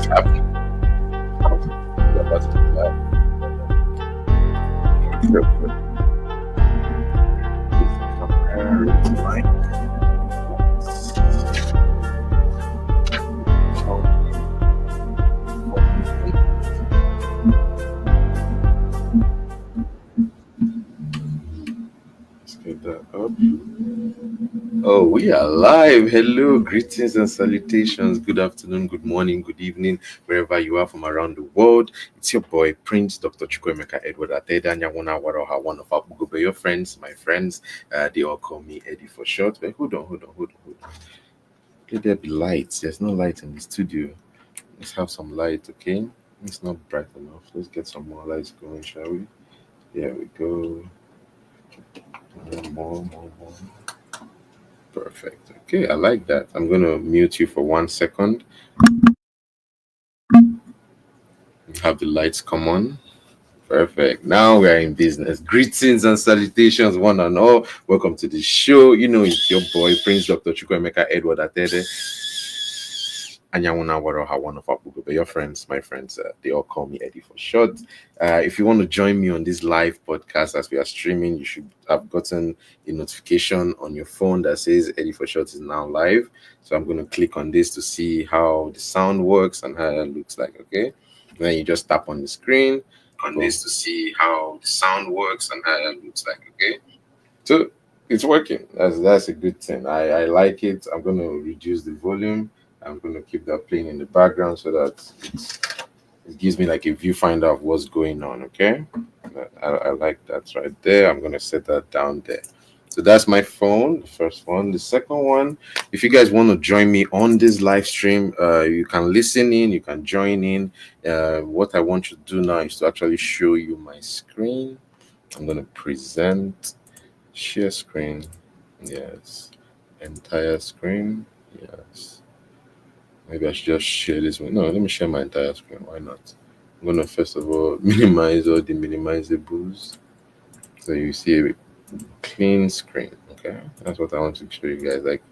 app. We're about to be live. Let's get that up. Oh, we are live. Hello, greetings and salutations. Good afternoon, good morning, good evening, wherever you are from around the world. It's your boy, Prince Dr. Chukwemeka Edward Ateda Nyawuna Waroha, one of our Bugobe, your friends, my friends. They all call me Eddy4ShoT's. But hold on. Let there be lights. There's no light in the studio. Let's have some light, okay? It's not bright enough. Let's get some more lights going, shall we? There we go. More. Perfect. Okay, I like that. I'm going to mute you for 1 second. Have the lights come on. Perfect. Now we are in business. Greetings and salutations, one and all. Welcome to the show. You know, it's your boy, Prince Dr. Chukwemeka Edward Atede. Anyawuna Waroha, one of our Bugobe, your friends, my friends. They all call me Eddy4ShoT's. If you want to join me on this live podcast as we are streaming, you should have gotten a notification on your phone that says Eddy4ShoT's is now live. So I'm going to click on this to see how the sound works and how it looks like. Okay. Then you just tap on the screen on this to see how the sound works and how it looks like. Okay. So it's working. That's a good thing. I like it. I'm going to reduce the volume. I'm going to keep that playing in the background so that it gives me like a viewfinder of what's going on. Okay. I like that right there. I'm going to set that down there. So that's my phone, the first one. The second one, if you guys want to join me on this live stream, you can listen in, you can join in. What I want you to do now is to actually show you my screen. I'm going to present, share screen. Yes. Entire screen. Yes. Maybe I should just share this one. No, let me share my entire screen. Why not? I'm going to first of all minimize all the minimizables. So you see a clean screen. Okay. That's what I want to show you guys. Like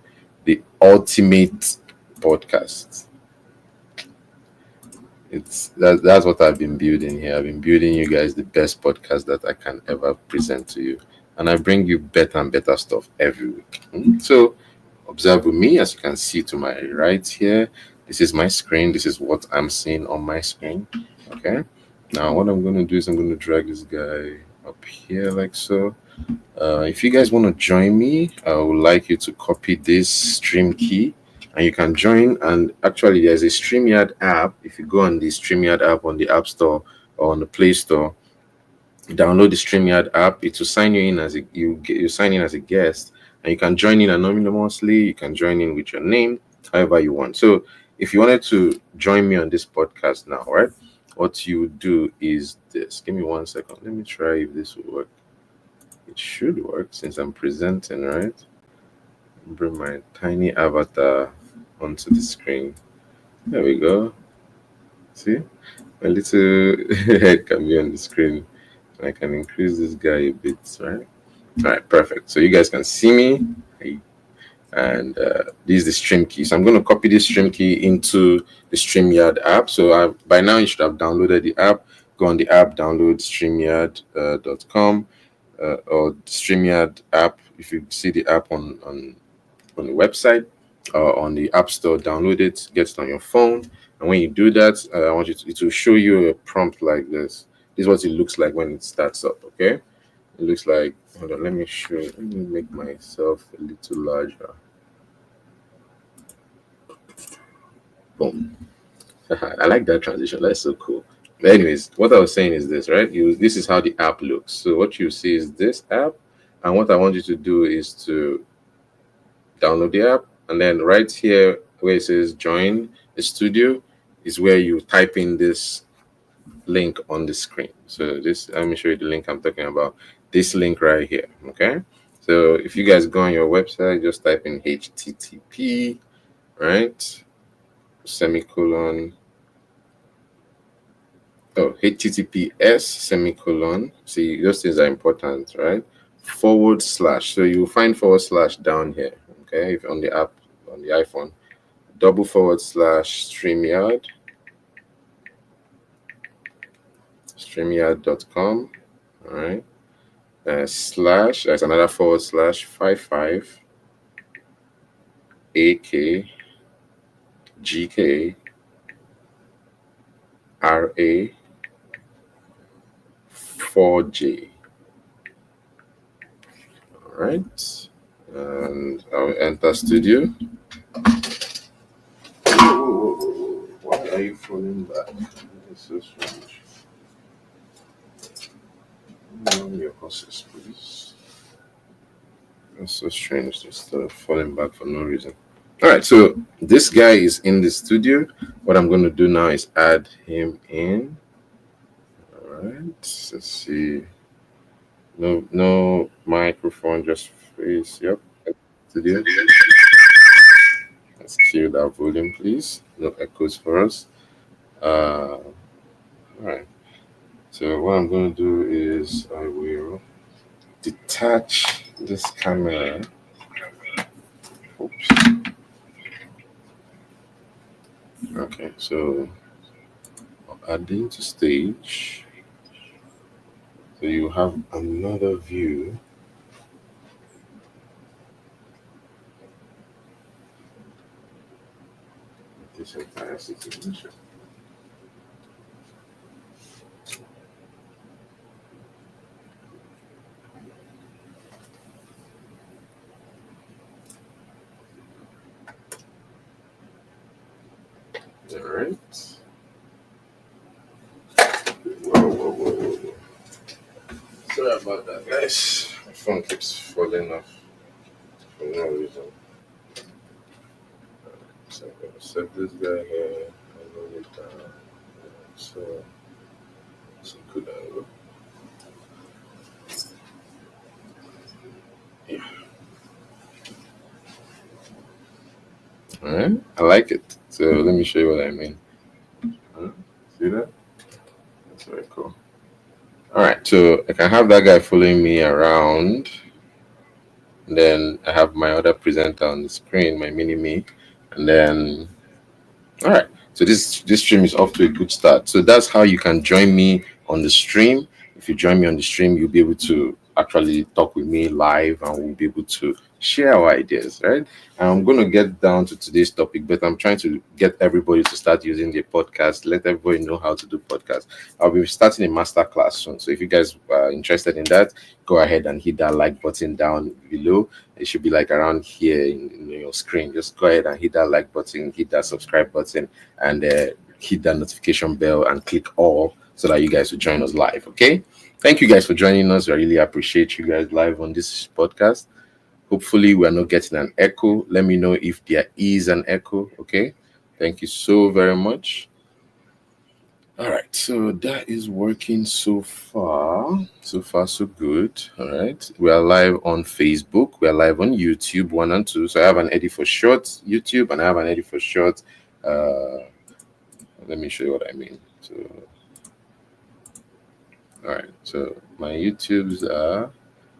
the ultimate podcast. That's what I've been building here. I've been building you guys the best podcast that I can ever present to you. And I bring you better and better stuff every week. So observe with me, as you can see to my right here. This is my screen. This is what I'm seeing on my screen. Okay. Now what I'm going to do is I'm going to drag this guy up here like so. If you guys want to join me, I would like you to copy this stream key and you can join. And actually, there's a StreamYard app. If you go on the StreamYard app on the App Store or on the Play Store, download the StreamYard app. It will sign you in as you sign in as a guest, and you can join in anonymously. You can join in with your name, however you want. So if you wanted to join me on this podcast now, right? What you do is this. Give me 1 second. Let me try if this will work. It should work since I'm presenting, right? Bring my tiny avatar onto the screen. There we go. See? My little head can be on the screen. I can increase this guy a bit, right? All right, perfect. So you guys can see me. And this is the stream key. So I'm going to copy this stream key into the StreamYard app. So by now you should have downloaded the app. Go on the app, download StreamYard.com or StreamYard app. If you see the app on the website or on the App Store, download it, get it on your phone. And when you do that, I want you to, it will show you a prompt like this. This is what it looks like when it starts up, okay? It looks like, hold on, let me make myself a little larger. Boom. I like that transition. That's so cool. But anyways, what I was saying is this, right? This is how the app looks. So what you see is this app. And what I want you to do is to download the app. And then right here where it says join the studio is where you type in this link on the screen. So let me show you the link I'm talking about. This link right here. Okay. So if you guys go on your website, just type in HTTP, right? Semicolon. Oh, HTTPS semicolon. See, those things are important, right? / So you will find / down here. Okay. If on the app, on the iPhone, / StreamYard. StreamYard.com. All right. Slash, there's another forward slash 55 AK GK RA 4J. All right. And I'll enter studio. Whoa, whoa, whoa, whoa. Why are you falling back? It's so strange. Name your horses, please. That's so strange. Just falling back for no reason. All right, so this guy is in the studio. What I'm going to do now is add him in. All right, let's see. No microphone, just face. Yep, studio. Let's cue that volume, please. No echoes for us. All right. So what I'm going to do is I will detach this camera. Oops. Okay, so adding to stage. So you have another view. Of this entire situation. All right. Whoa, whoa, whoa, whoa, whoa. Sorry about that, guys. My phone keeps falling off for no reason. So I'm gonna set this guy here and move it down. So it's a good angle. Yeah. All right. I like it. So let me show you what I mean. See that? That's very cool. All right. So I can have that guy following me around. Then I have my other presenter on the screen, my mini me, and then all right. So this stream is off to a good start. So that's how you can join me on the stream. If you join me on the stream, you'll be able to actually talk with me live, and we'll be able to share our ideas, right? And I'm going to get down to today's topic, but I'm trying to get everybody to start using the podcast. Let everybody know how to do podcasts. I'll be starting a master class soon. So if you guys are interested in that, go ahead and hit that like button down below. It should be like around here in your screen. Just go ahead and hit that like button, hit that subscribe button, and hit that notification bell and click all so that you guys will join us live. Okay. Thank you guys for joining us. I really appreciate you guys live on this podcast. Hopefully, we're not getting an echo. Let me know if there is an echo. Okay. Thank you so very much. All right, so that is working so far. So far, so good. All right, we are live on Facebook. We are live on YouTube 1 and 2. So I have an Eddy4ShoT's YouTube and I have an Eddy4ShoT's. Let me show you what I mean. So, all right, so my YouTubes are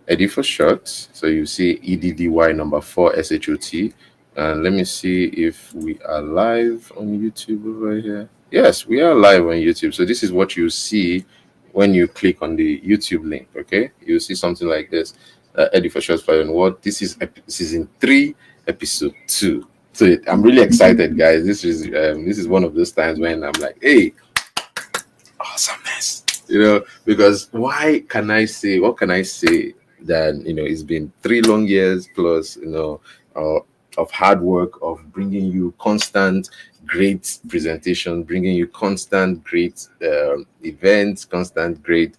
Eddy4ShoT's. So you see EDDY number 4 SHOT. And let me see if we are live on YouTube over here. Yes, we are live on YouTube. So this is what you see when you click on the YouTube link. Okay, you'll see something like this. Eddy4ShoT's Fire and What. This is season 3, episode 2. So I'm really excited, guys. This is one of those times when I'm like, hey, awesomeness, because what can I say that it's been 3 long years plus, of hard work, of bringing you constant great presentation, bringing you constant great events, constant great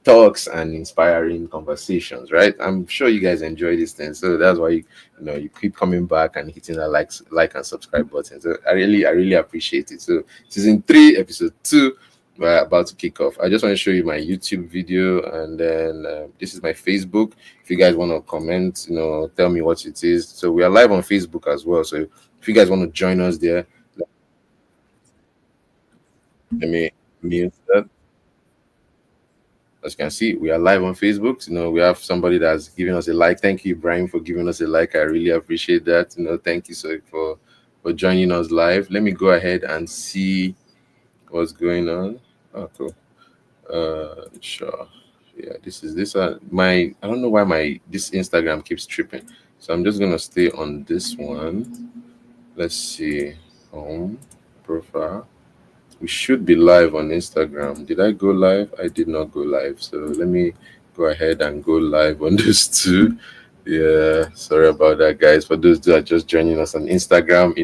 talks and inspiring conversations, right? I'm sure you guys enjoy these things, so that's why you keep coming back and hitting that like and subscribe button. So I really appreciate it. So season 3, episode 2, we're about to kick off. I just want to show you my YouTube video, and then this is my Facebook. If you guys want to comment, tell me what it is. So we are live on Facebook as well. So if you guys want to join us there, let me mute that. As you can see, we are live on Facebook. We have somebody that's giving us a like. Thank you, Brian, for giving us a like. I really appreciate that. Thank you so for joining us live. Let me go ahead and see what's going on. Oh, cool. Sure. Yeah, my I don't know why my this Instagram keeps tripping. So I'm just gonna stay on this one. Let's see. Home profile. We should be live on Instagram. Did I go live? I did not go live. So let me go ahead and go live on this too. Yeah, sorry about that, guys. For those who are just joining us on Instagram,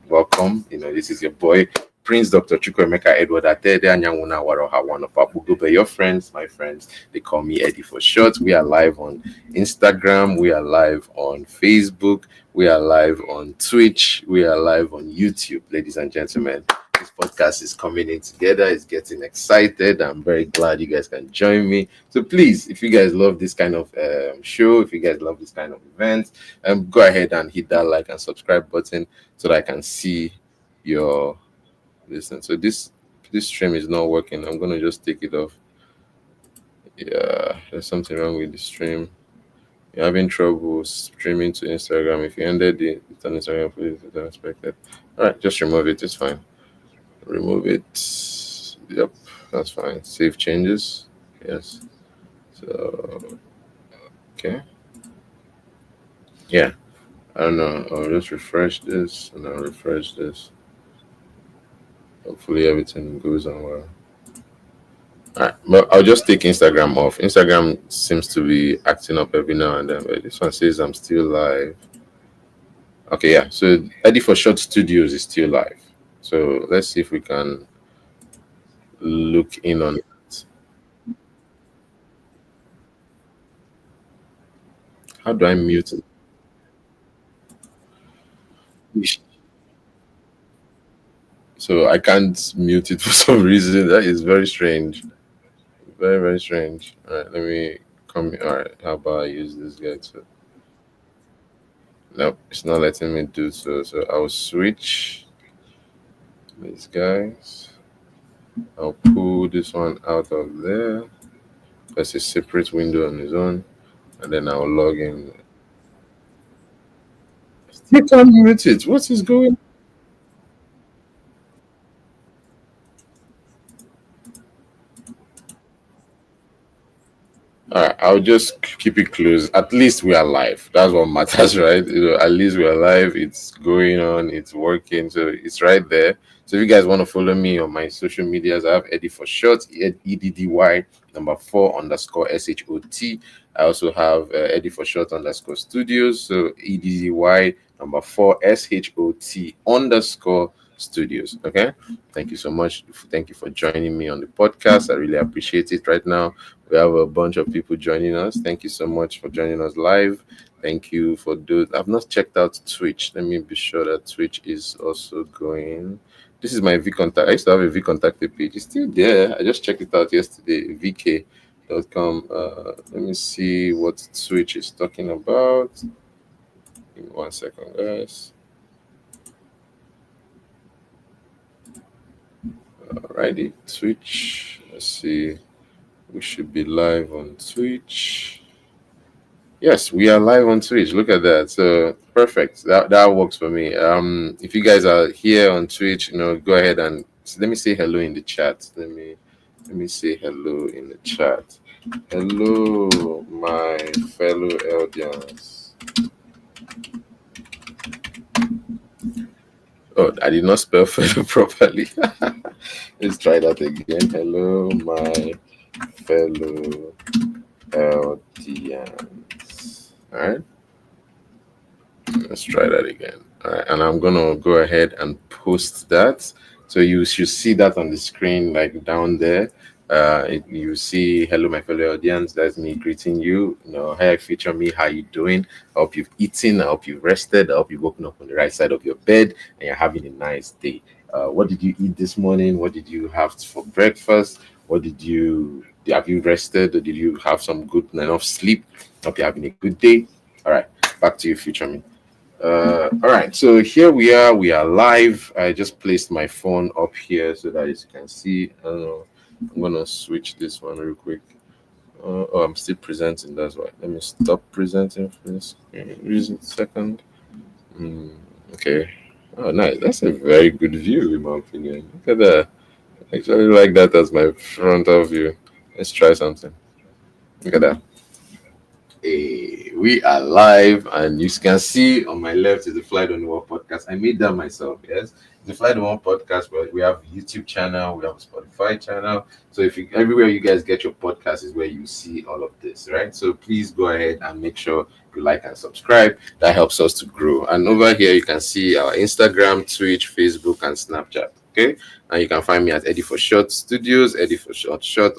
welcome. This is your boy Prince Dr. Chukwemeka Edward Atede Anyanguna Waroha, one of our Bugube. Your friends, my friends, they call me Eddy4ShoT's. We are live on Instagram. We are live on Facebook. We are live on Twitch. We are live on YouTube, ladies and gentlemen. This podcast is coming in together. It's getting excited. I'm very glad you guys can join me. So please, if you guys love this kind of show, if you guys love this kind of event, go ahead and hit that like and subscribe button so that I can see your listen. So this stream is not working. I'm gonna just take it off. Yeah, there's something wrong with the stream. You're having trouble streaming to Instagram. If you ended it on Instagram, please, it's unexpected. All right, just remove it. It's fine. Remove it. Yep, that's fine. Save changes. Yes. So okay. Yeah. I don't know. I'll just refresh this and I'll refresh this. Hopefully everything goes on well. Alright. But I'll just take Instagram off. Instagram seems to be acting up every now and then. But this one says I'm still live. Okay, yeah. So Eddy4ShoT's Studios is still live. So let's see if we can look in on it. How do I mute it? So I can't mute it for some reason. That is very strange. Very, very strange. All right, let me come. All right, how about I use this guy to. Nope, it's not letting me do so. So I'll switch these guys. I'll pull this one out of there. That's a separate window on its own. And then I'll log in. You can't mute it. What is going? All right, I'll just keep it close. At least we are live. That's what matters, right? At least we are live. It's going on. It's working. So it's right there. So if you guys want to follow me on my social medias, I have Eddy4ShoT's, EDDY __SHOT. I also have Eddy4SHOT _studios. So EDDY _4SHOT _ studios. Okay. Thank you so much. Thank you for joining me on the podcast. I really appreciate it right now. We have a bunch of people joining us. Thank you so much for joining us live. Thank you for those. I've not checked out Twitch. Let me be sure that Twitch is also going. This is my VContact. I used to have a VContact page. It's still there. I just checked it out yesterday. VK.com. Let me see what Twitch is talking about. Give me 1 second, guys. Alrighty, Twitch. Let's see. We should be live on Twitch. Yes, we are live on Twitch. Look at that. So perfect. That works for me. If you guys are here on Twitch, go ahead and let me say hello in the chat. Let me say hello in the chat. Hello, my fellow Eldians. Oh, I did not spell fellow properly. Let's try that again. Hello, my fellow Eldians. All right. Let's try that again. All right. And I'm going to go ahead and post that. So you should see that on the screen, like down there. You see, hello, my fellow audience. That's me greeting you. Hey, feature me. How you doing? I hope you've eaten. I hope you've rested. I hope you've woken up on the right side of your bed and you're having a nice day. What did you eat this morning? What did you have for breakfast? Have you rested? Or did you have some good enough sleep? Hope you're having a good day. All right, back to you, feature me. All right, so here we are live. I just placed my phone up here so that as you can see. I don't know. I'm gonna switch this one real quick. I'm still presenting. That's why. Let me stop presenting for this second. Okay. Oh, nice. That's a very good view, in my opinion. Look at that. I actually like that as my frontal view. Let's try something. Look at that. Hey, we are live, and you can see on my left is the Fly on the Wall podcast. I made that myself. Yes, the Fly on the Wall podcast. Where we have a YouTube channel, we have a Spotify channel. So if you everywhere you guys get your podcast is where you see all of this, right? So please go ahead and make sure you like and subscribe. That helps us to grow. And over here you can see our Instagram, Twitch, Facebook, and Snapchat. Okay, and you can find me at Eddy4ShoT's Studios, Eddy4Shot_short.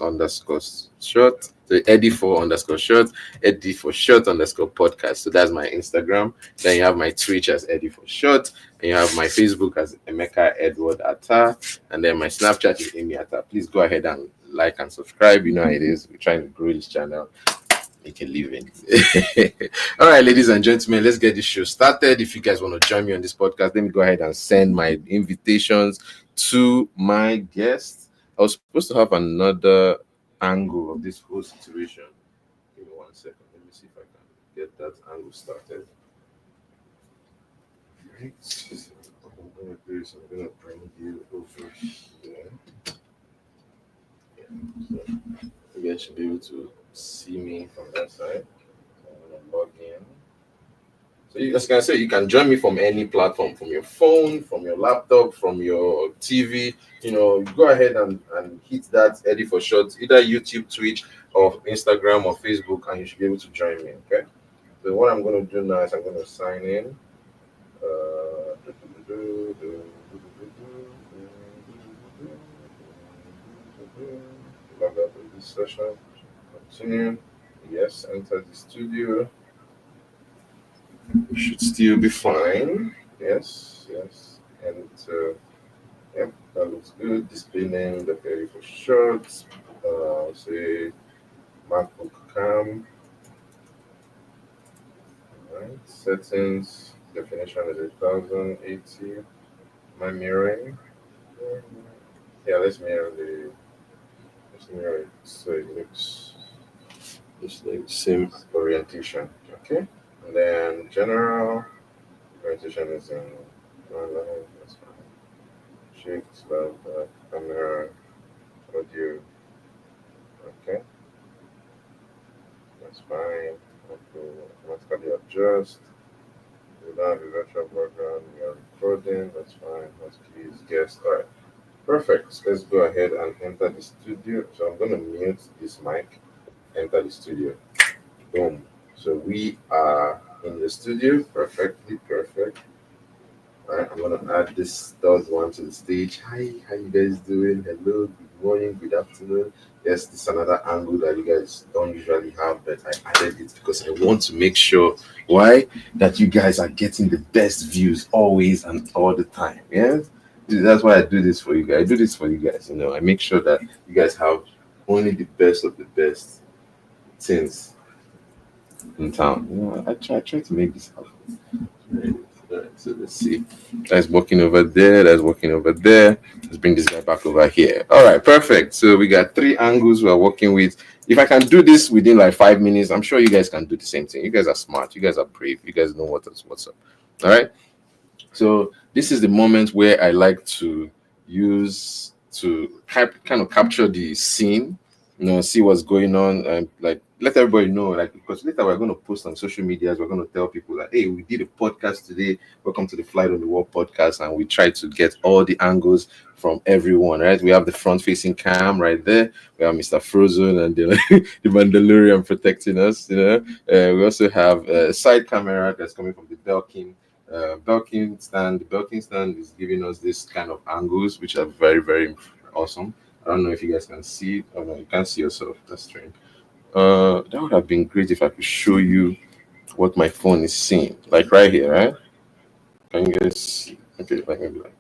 So Eddy4_short, Eddy4Shot_podcast. So that's my Instagram. Then you have my Twitch as Eddy4Shot, and you have my Facebook as Emeka Edward Atta, and then my Snapchat is Amy Atta. Please go ahead and like and subscribe. You know how it is. We're trying to grow this channel, make a living. All right, ladies and gentlemen, let's get this show started. If you guys want to join me on this podcast, let me go ahead and send my invitations to my guests. I was supposed to have another angle of this whole situation. Give me 1 second. Let me see if I can get that angle started. Right. I'm gonna do this. I'm gonna bring you over here. Yeah. So you guys should be able to see me from that side. I'm gonna log in. So as you can say, you can join me from any platform, from your phone, from your laptop, from your TV. You know, go ahead and hit that Eddy4Shot, either YouTube, Twitch, or Instagram or Facebook, and you should be able to join me. Okay. So what I'm going to do now is I'm going to sign in. Log out of this session. Continue. Yes. Enter the studio. Should still be fine. Yes. And yep, that looks good. Display name, the Eddy4ShoT's. Say MacBook cam. Alright. Settings. Definition is 1080. My mirroring. Yeah, let's mirror it so it looks just like same orientation. Okay. And then general orientation is in one line, that's fine. Shift, camera, audio. Okay. That's fine. Automatically adjust. Without a virtual background, we are recording, that's fine. Let's please guest. Alright. Perfect. Let's go ahead and enter the studio. So I'm gonna mute this mic, enter the studio. Boom. So we are in the studio. Perfectly perfect. All right, I'm gonna add this third one to the stage. Hi, how you guys doing? Hello, good morning, good afternoon. Yes, this is another angle that you guys don't usually have, but I added it because I want to make sure that you guys are getting the best views always and all the time. Yes, that's why I do this for you guys. I do this for you guys. You know, I make sure that you guys have only the best of the best things in town. You know, I try to make this happen. Right. So let's see. That's working over there. That's working over there. Let's bring this guy back over here. All right, perfect. So we got 3 angles we're working with. If I can do this within like 5 minutes, I'm sure you guys can do the same thing. You guys are smart. You guys are brave. You guys know what's up. All right. So this is the moment where I like to use to kind of capture the scene, you know, see what's going on, and like let everybody know, like, because later we're going to post on social medias, we're going to tell people that, hey, we did a podcast today, welcome to the Fly on the Wall podcast, and we try to get all the angles from everyone, right? We have the front facing cam right there, we have Mr. Frozen and the, the Mandalorian protecting us, you know. We also have a side camera that's coming from the Belkin stand. The Belkin stand is giving us this kind of angles, which are very, very awesome. I don't know if you guys can see. Oh no, you can't see yourself. That's strange. That would have been great if I could show you what my phone is seeing. Like right here, right? Can you guys see? Okay, like maybe like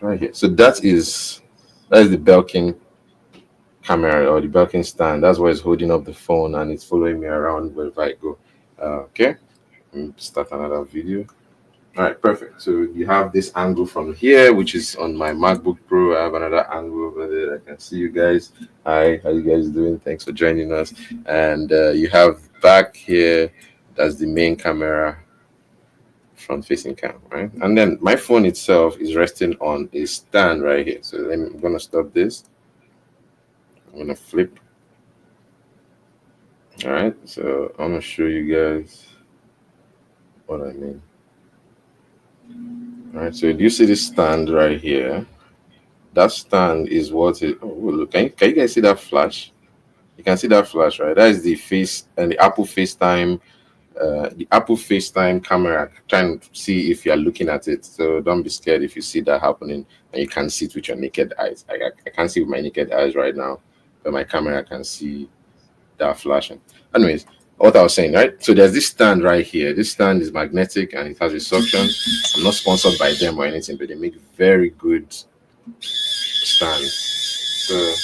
right here. So that is the Belkin camera or the Belkin stand. That's why it's holding up the phone and it's following me around wherever I go. Okay. Let me start another video. All right, perfect. So you have this angle from here, which is on my MacBook Pro. I have another angle over there. I can see you guys. Hi, how you guys doing? Thanks for joining us. And you have back here, that's the main camera, front-facing cam, right? And then my phone itself is resting on a stand right here. So I'm going to stop this. I'm going to flip. All right, so I'm gonna show you guys what I mean. All right, so do you see this stand right here? That stand is what it. Oh, look, can you guys see that flash? You can see that flash, right? That is the face and the Apple FaceTime camera, trying to see if you're looking at it. So don't be scared if you see that happening and you can't see it with your naked eyes. I can't see with my naked eyes right now, but my camera can see that flashing. Anyways, what I was saying, right? So there's this stand right here. This stand is magnetic and it has a suction. I'm not sponsored by them or anything, but they make very good stands. So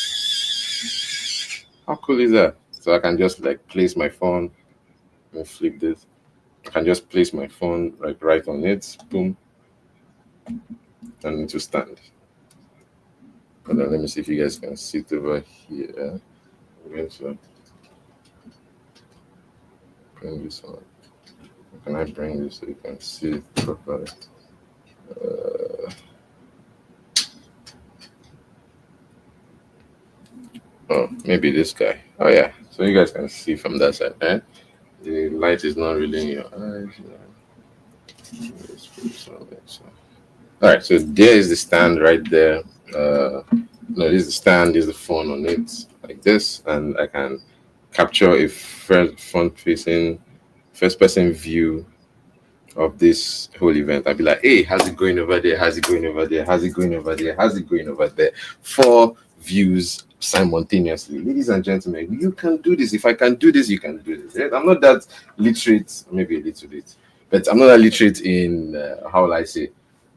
how cool is that? So I can just like place my phone and flip this. I can just place my phone like right on it, boom, and it will stand. And then let me see if you guys can see it over here. I'm going to bring this on. Can I bring this so you can see it properly? Uh, oh, maybe this guy. Oh yeah, so you guys can see from that side, right? The light is not really in your eyes. Let's put this on there, so. All right, so there is the stand right there. No, this is the stand. There's the phone on it, like this, and I can capture a front-facing, first-person view of this whole event. I'd be like, "Hey, how's it going over there? How's it going over there? How's it going over there? How's it going over there?" 4 views simultaneously, ladies and gentlemen. You can do this. If I can do this, you can do this. Right? I'm not that literate, maybe a little bit, but I'm not that literate in how will I say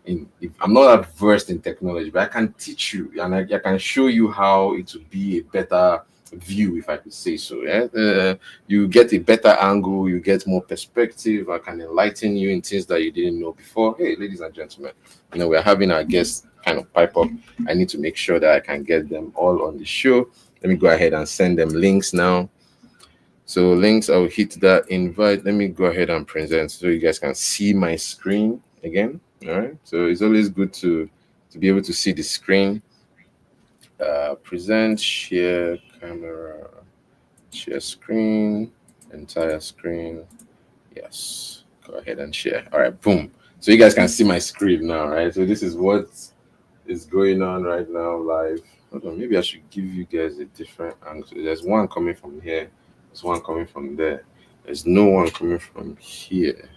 I'm not that versed in technology, but I can teach you and I can show you how it would be a better view, if I could say so. Yeah? You get a better angle, you get more perspective. I can enlighten you in things that you didn't know before. Hey, ladies and gentlemen, we're having our guests kind of pipe up. I need to make sure that I can get them all on the show. Let me go ahead and send them links now. So links, I'll hit that invite. Let me go ahead and present so you guys can see my screen again. All right. So it's always good to be able to see the screen. Present, share camera, share screen, entire screen. Yes. Go ahead and share. All right. Boom. So you guys can see my screen now, right? So this is what is going on right now live. Hold on. Maybe I should give you guys a different angle. So there's one coming from here. There's one coming from there. There's no one coming from here.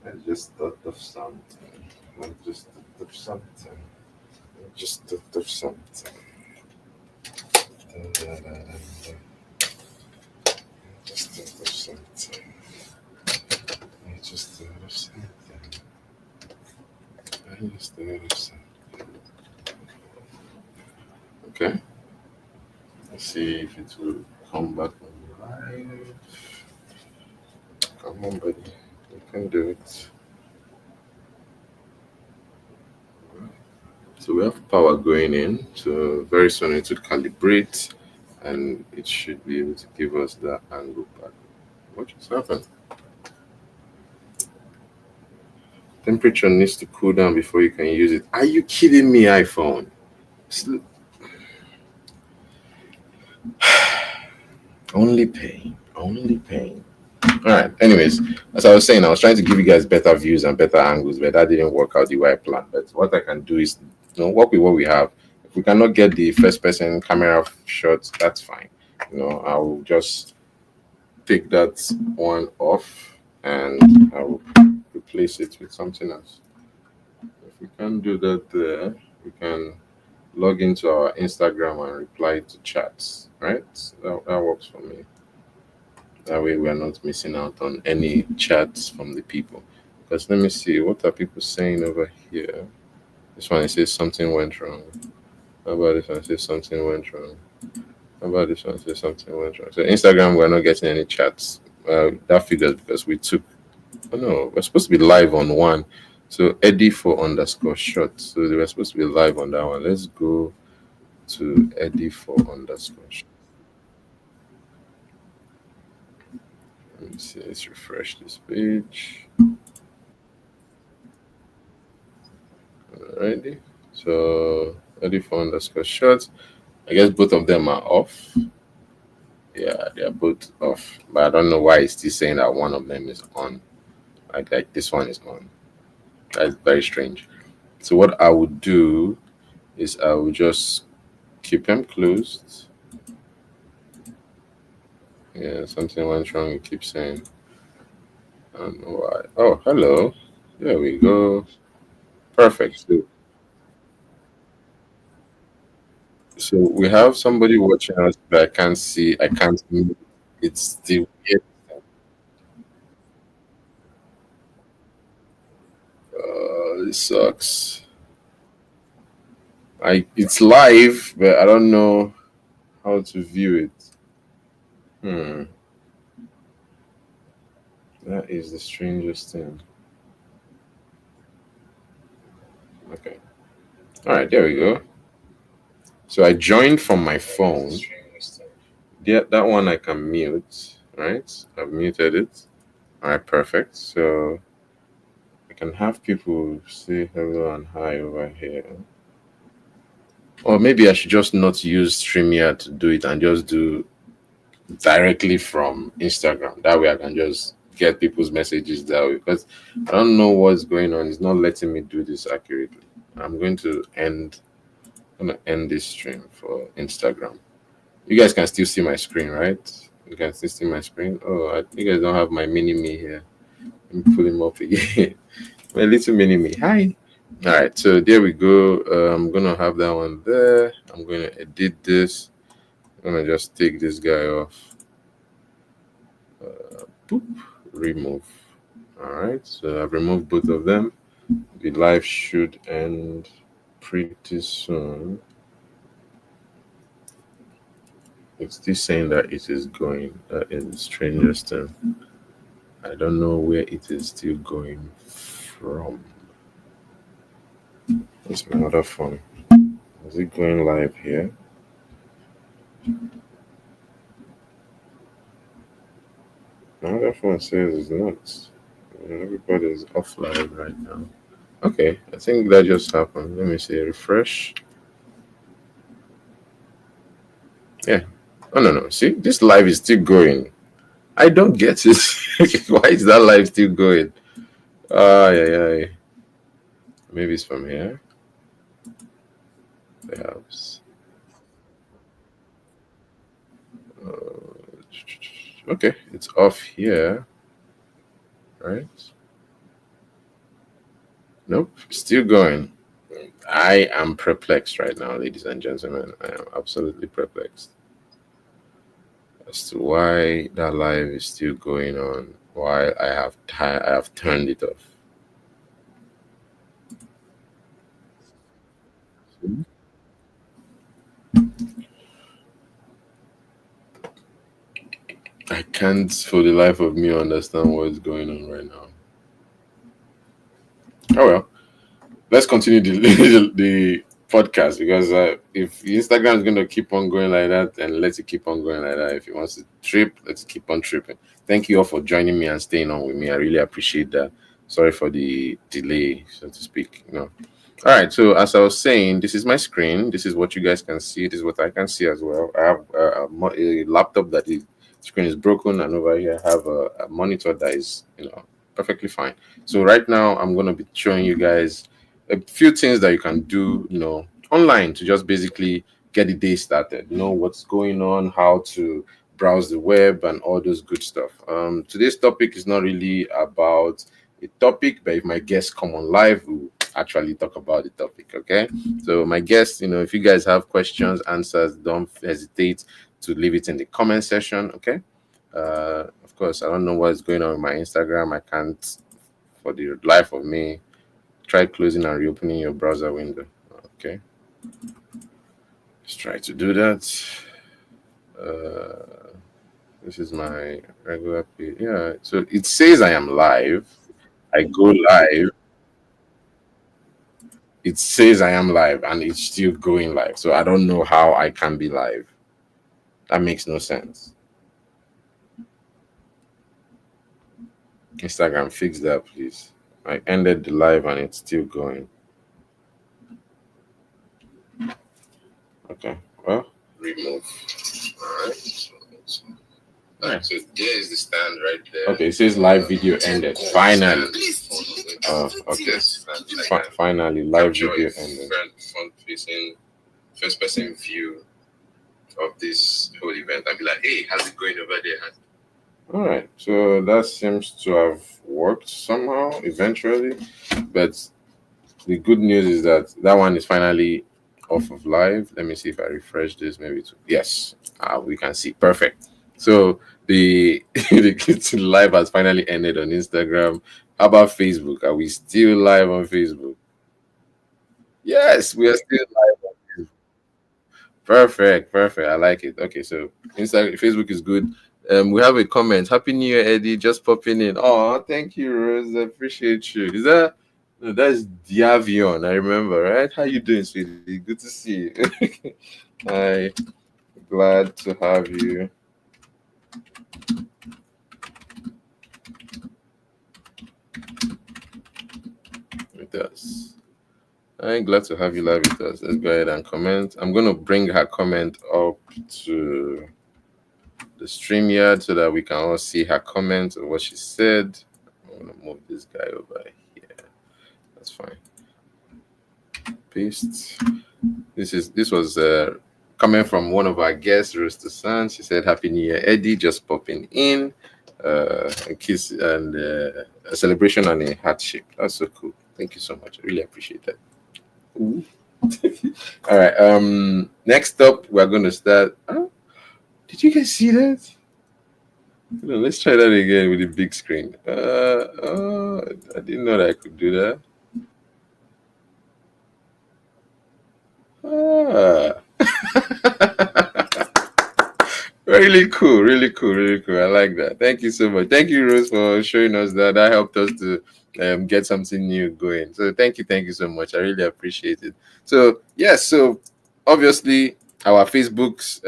I just thought of something. I just thought of something. I just thought of something. I just thought of something. I just thought of something. I just thought of something. Okay. Let's see if it will come back on live. Come on, buddy. You can do it. So we have power going in. So very soon it will calibrate and it should be able to give us that angle back. What just happened? Temperature needs to cool down before you can use it. Are you kidding me, iPhone? Only pain. Only pain. All right. Anyways, as I was saying, I was trying to give you guys better views and better angles, but that didn't work out the way I planned. But what I can do is, work with what we have. If we cannot get the first-person camera shots, that's fine. I will just take that one off and I will replace it with something else. If we can't do that there, we can log into our Instagram and reply to chats, right? That works for me. That way we're not missing out on any chats from the people. Because let me see, what are people saying over here? This one, it says something went wrong. How about this one? It says something went wrong. How about this one? It says something went wrong. So Instagram, we're not getting any chats. That figures because we took, oh no, we're supposed to be live on one. So Eddy4_shot. So they were supposed to be live on that one. Let's go to Eddy4_shot. Let me see, let's refresh this page. Alrighty. So Eddy4_shot. I guess both of them are off. Yeah, they are both off. But I don't know why it's still saying that one of them is on. Like this one is on. That's very strange. So what I would do is I would just keep them closed. Yeah, something went wrong. You keep saying. I don't know why. Oh, hello. There we go. Perfect. So we have somebody watching us, but I can't see. I can't see. It's still weird. This sucks. It's live, but I don't know how to view it. Hmm. That is the strangest thing. Okay. All right. There we go. So I joined from my phone. Yeah, that one I can mute. Right. I've muted it. All right. Perfect. So I can have people say hello and hi over here. Or maybe I should just not use StreamYard to do it and just do directly from Instagram. That way I can just get people's messages that way. Because I don't know what's going on. It's not letting me do this accurately. I'm gonna end this stream for Instagram. You guys can still see my screen, right? You can still see my screen. Oh, you guys don't have my mini me here. Let me pull him up again. My little mini me. Hi. All right, so there we go. I'm gonna have that one there. I'm gonna edit this. I'm gonna just take this guy off. Boop, remove. All right, so I've removed both of them. The live should end pretty soon. It's still saying that it is going. That is the strangest thing. I don't know where it is still going from. It's my other phone. Is it going live here? My other phone says it's not. Everybody's offline right now. Okay, I think that just happened. Let me see. Refresh. Yeah. Oh no no. See, this live is still going. I don't get it. Why is that live still going? Yeah, yeah. Maybe it's from here. Perhaps. Okay, it's off here, right? Nope, still going. I am perplexed right now, ladies and gentlemen. I am absolutely perplexed as to why that live is still going on while I have turned it off. I can't for the life of me understand what's going on right now. Oh well, let's continue the podcast because if Instagram is going to keep on going like that, then let it keep on going like that. If it wants to trip, let's keep on tripping. Thank you all for joining me and staying on with me. I really appreciate that. Sorry for the delay, so to speak. All right. So as I was saying, this is my screen. This is what you guys can see. This is what I can see as well. I have a laptop that the screen is broken, and over here I have a monitor that is perfectly fine. So right now I'm going to be showing you guys a few things that you can do, online to just basically get the day started. Know what's going on, how to browse the web, and all those good stuff. Today's topic is not really about a topic, but if my guests come on live, we'll actually talk about the topic. Okay. So my guests, if you guys have questions, answers, don't hesitate to leave it in the comment section. Okay. Of course, I don't know what's going on with my Instagram. I can't, for the life of me, try closing and reopening your browser window. Okay. Let's try to do that. This is my regular page. Yeah. So it says I am live. I go live. It says I am live and it's still going live. So I don't know how I can be live. That makes no sense. Instagram, fix that, please. I ended the live and it's still going. Okay. Well, remove. All right. So there is the stand right there. Okay, it says live video ended. Finally. Okay. Finally, live video ended. Front facing, first person view of this whole event. I'll be like, hey, how's it going over there? All right. So that seems to have worked somehow eventually. But the good news is that that one is finally off of live. Let me see if I refresh this. Maybe yes, we can see perfect. So the the live has finally ended on Instagram. How about Facebook? Are we still live on Facebook? Yes, we are still live on Facebook. Perfect. I like it. Okay, so Instagram, Facebook is good. We have a comment. Happy New Year, Eddie. Just popping in. Oh, thank you, Rose. I appreciate you. Is that? No, that's Diavion. I remember, right? How you doing, sweetie? Good to see you. Hi, glad to have you. With us. I'm glad to have you live with us. Let's go ahead and comment. I'm going to bring her comment up to the StreamYard so that we can all see her comment or what she said. I'm going to move this guy over here. That's fine. Paste. This was coming from one of our guests, Rooster San. She said, "Happy New Year, Eddie. Just popping in. A kiss and a celebration and a heart shape. That's so cool. Thank you so much. I really appreciate that." All right. Next up, we're going to start. Oh, did you guys see that? Let's try that again with the big screen. I didn't know that I could do that. Really cool. I like that. Thank you so much. Thank you, Rose, for showing us that. That helped us to get something new going. So thank you so much. I really appreciate it. So yes, so obviously our Facebook's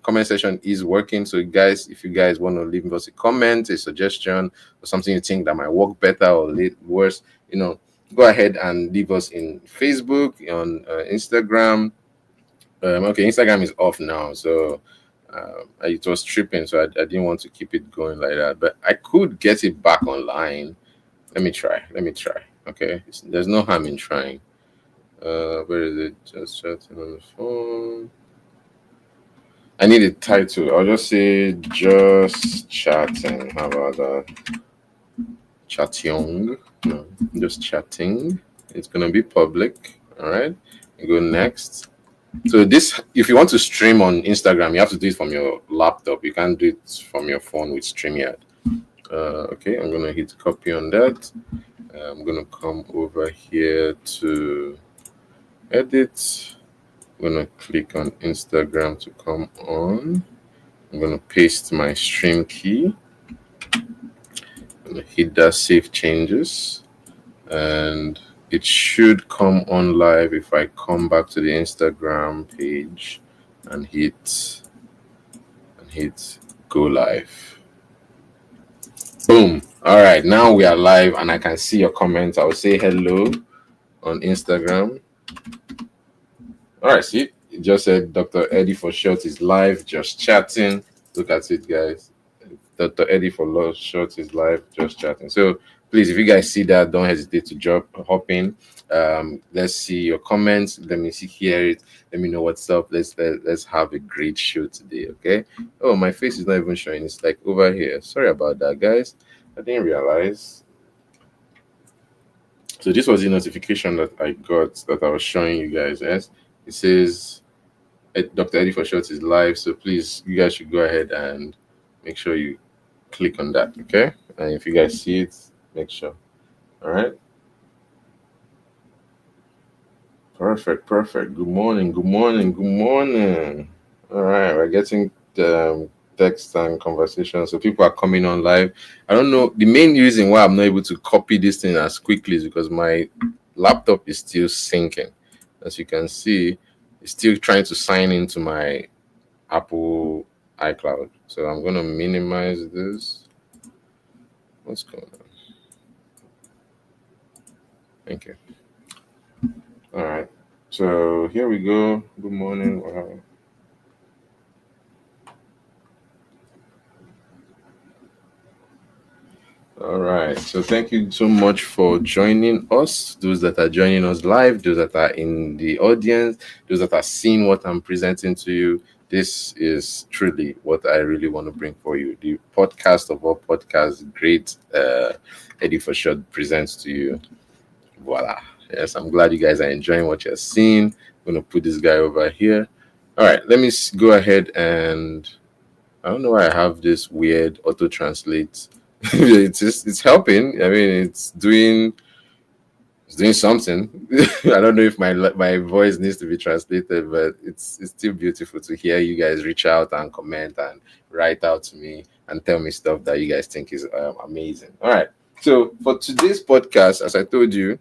comment section is working. So guys, if you guys want to leave us a comment, a suggestion, or something you think that might work better or worse, go ahead and leave us in Facebook, on Instagram. Okay, Instagram is off now, so it was tripping, so I didn't want to keep it going like that. But I could get it back online. Let me try. Okay, there's no harm in trying. Where is it? Just chatting on the phone. I need a title. I'll just say just chatting. How about that? Chatting. No, just chatting. It's gonna be public. All right. You go next. So this, if you want to stream on Instagram, you have to do it from your laptop. You can't do it from your phone with StreamYard. Okay, I'm gonna hit copy on that. I'm gonna come over here to edit. I'm gonna click on Instagram to come on. I'm gonna paste my stream key. I'm gonna hit that save changes, and it should come on live if I come back to the Instagram page and hit go live. Boom. All right, now we are live and I can see your comments. I will say hello on Instagram. All right, see, it just said Dr. Eddy4ShoT's is live, just chatting. Look at it, guys. Dr. Eddy4ShoT's is live, just chatting. So please, if you guys see that, don't hesitate to hop in. Let's see your comments. Let me hear it. Let me know what's up. Let's have a great show today, okay? Oh, my face is not even showing. It's like over here. Sorry about that, guys. I didn't realize. So this was the notification that I got that I was showing you guys. Yes, it says Dr. Eddy4ShoT's is live. So please, you guys should go ahead and make sure you click on that, okay? And if you guys see it, make sure. All right. Perfect. Good morning. All right, we're getting text and conversation, so people are coming on live. I don't know, the main reason why I'm not able to copy this thing as quickly is because my laptop is still syncing. As you can see, it's still trying to sign into my Apple iCloud. So I'm going to minimize this. What's going on? Thank you. All right. So here we go. Good morning. Wow. All right. So thank you so much for joining us. Those that are joining us live, those that are in the audience, those that are seeing what I'm presenting to you. This is truly what I really want to bring for you. The podcast of all podcasts, great Eddy4Shot presents to you. Voila. Yes, I'm glad you guys are enjoying what you're seeing. I'm going to put this guy over here. All right. Let me go ahead and I don't know why I have this weird auto translate. It's helping. I mean, it's doing something. I don't know if my voice needs to be translated, but it's still beautiful to hear you guys reach out and comment and write out to me and tell me stuff that you guys think is amazing. All right. So for today's podcast, as I told you,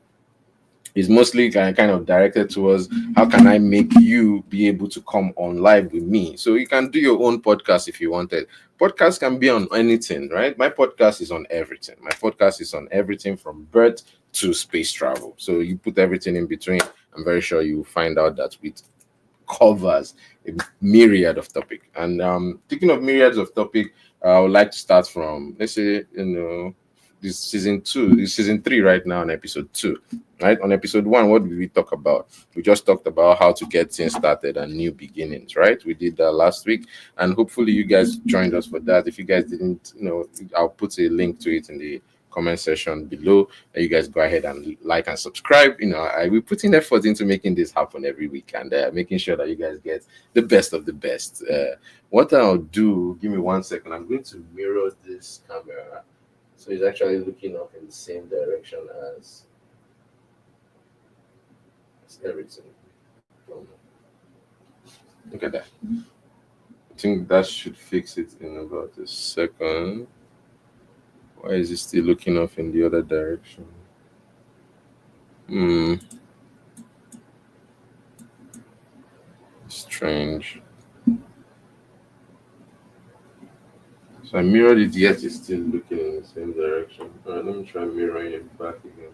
is mostly kind of directed towards how can I make you be able to come on live with me. So you can do your own podcast if you wanted. Podcast can be on anything, right? My podcast is on everything. My podcast is on everything from birth to space travel. So you put everything in between. I'm very sure you will find out that it covers a myriad of topic. And thinking of myriads of topic, I would like to start from, let's say, this season 3 right now on episode 2. Right, on episode 1, what did we talk about? We just talked about how to get things started and new beginnings, right? We did that last week, and hopefully you guys joined us for that. If you guys didn't, I'll put a link to it in the comment section below. You guys go ahead and like and subscribe. We put in effort into making this happen every week and making sure that you guys get the best of the best. What I'll do, give me 1 second. I'm going to mirror this camera so it's actually looking up in the same direction as everything. Look at that. I think that should fix it in about a second. Why is it still looking off in the other direction? Strange. So I mirrored it, yet it's still looking in the same direction. All right, let me try mirroring it back again.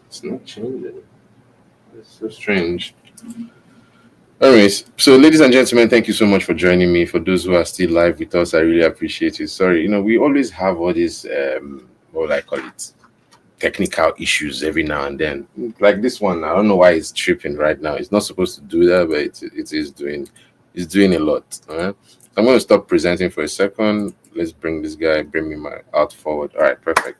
It's not changing. It's so strange. Anyways, so ladies and gentlemen, thank you so much for joining me. For those who are still live with us, I really appreciate it. Sorry, we always have all these what I call it, technical issues every now and then. Like this one, I don't know why it's tripping right now. It's not supposed to do that, but it is doing a lot. All right. I'm going to stop presenting for a second. Let's bring this guy, bring me out forward. All right, perfect.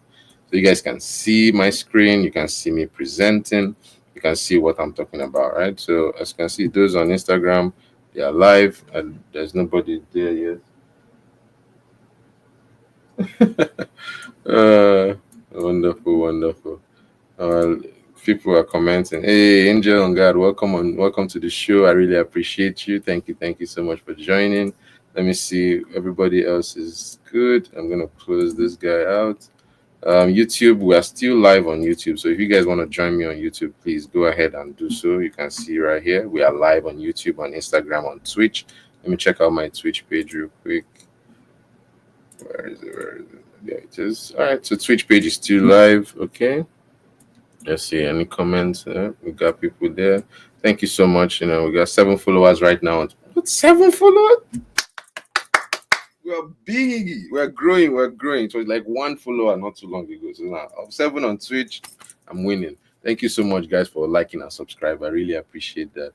So you guys can see my screen. You can see me presenting. You can see what I'm talking about, right? So as you can see, those on Instagram, they are live, and there's nobody there yet. Wonderful. Uh, People are commenting. Hey, Angel on God, welcome to the show. I really appreciate you. Thank you so much for joining. Let me see. Everybody else is good. I'm gonna close this guy out. YouTube, we are still live on YouTube. So if you guys want to join me on YouTube, please go ahead and do so. You can see right here. We are live on YouTube, on Instagram, on Twitch. Let me check out my Twitch page real quick. Where is it? There it is. All right. So Twitch page is still live. Okay. Let's see any comments. We got people there. Thank you so much. We got 7 followers right now. What, 7 followers? We're big. We're growing. It was like 1 follower not too long ago. So now I'm 7 on Twitch. I'm winning. Thank you so much, guys, for liking and subscribe. I really appreciate that.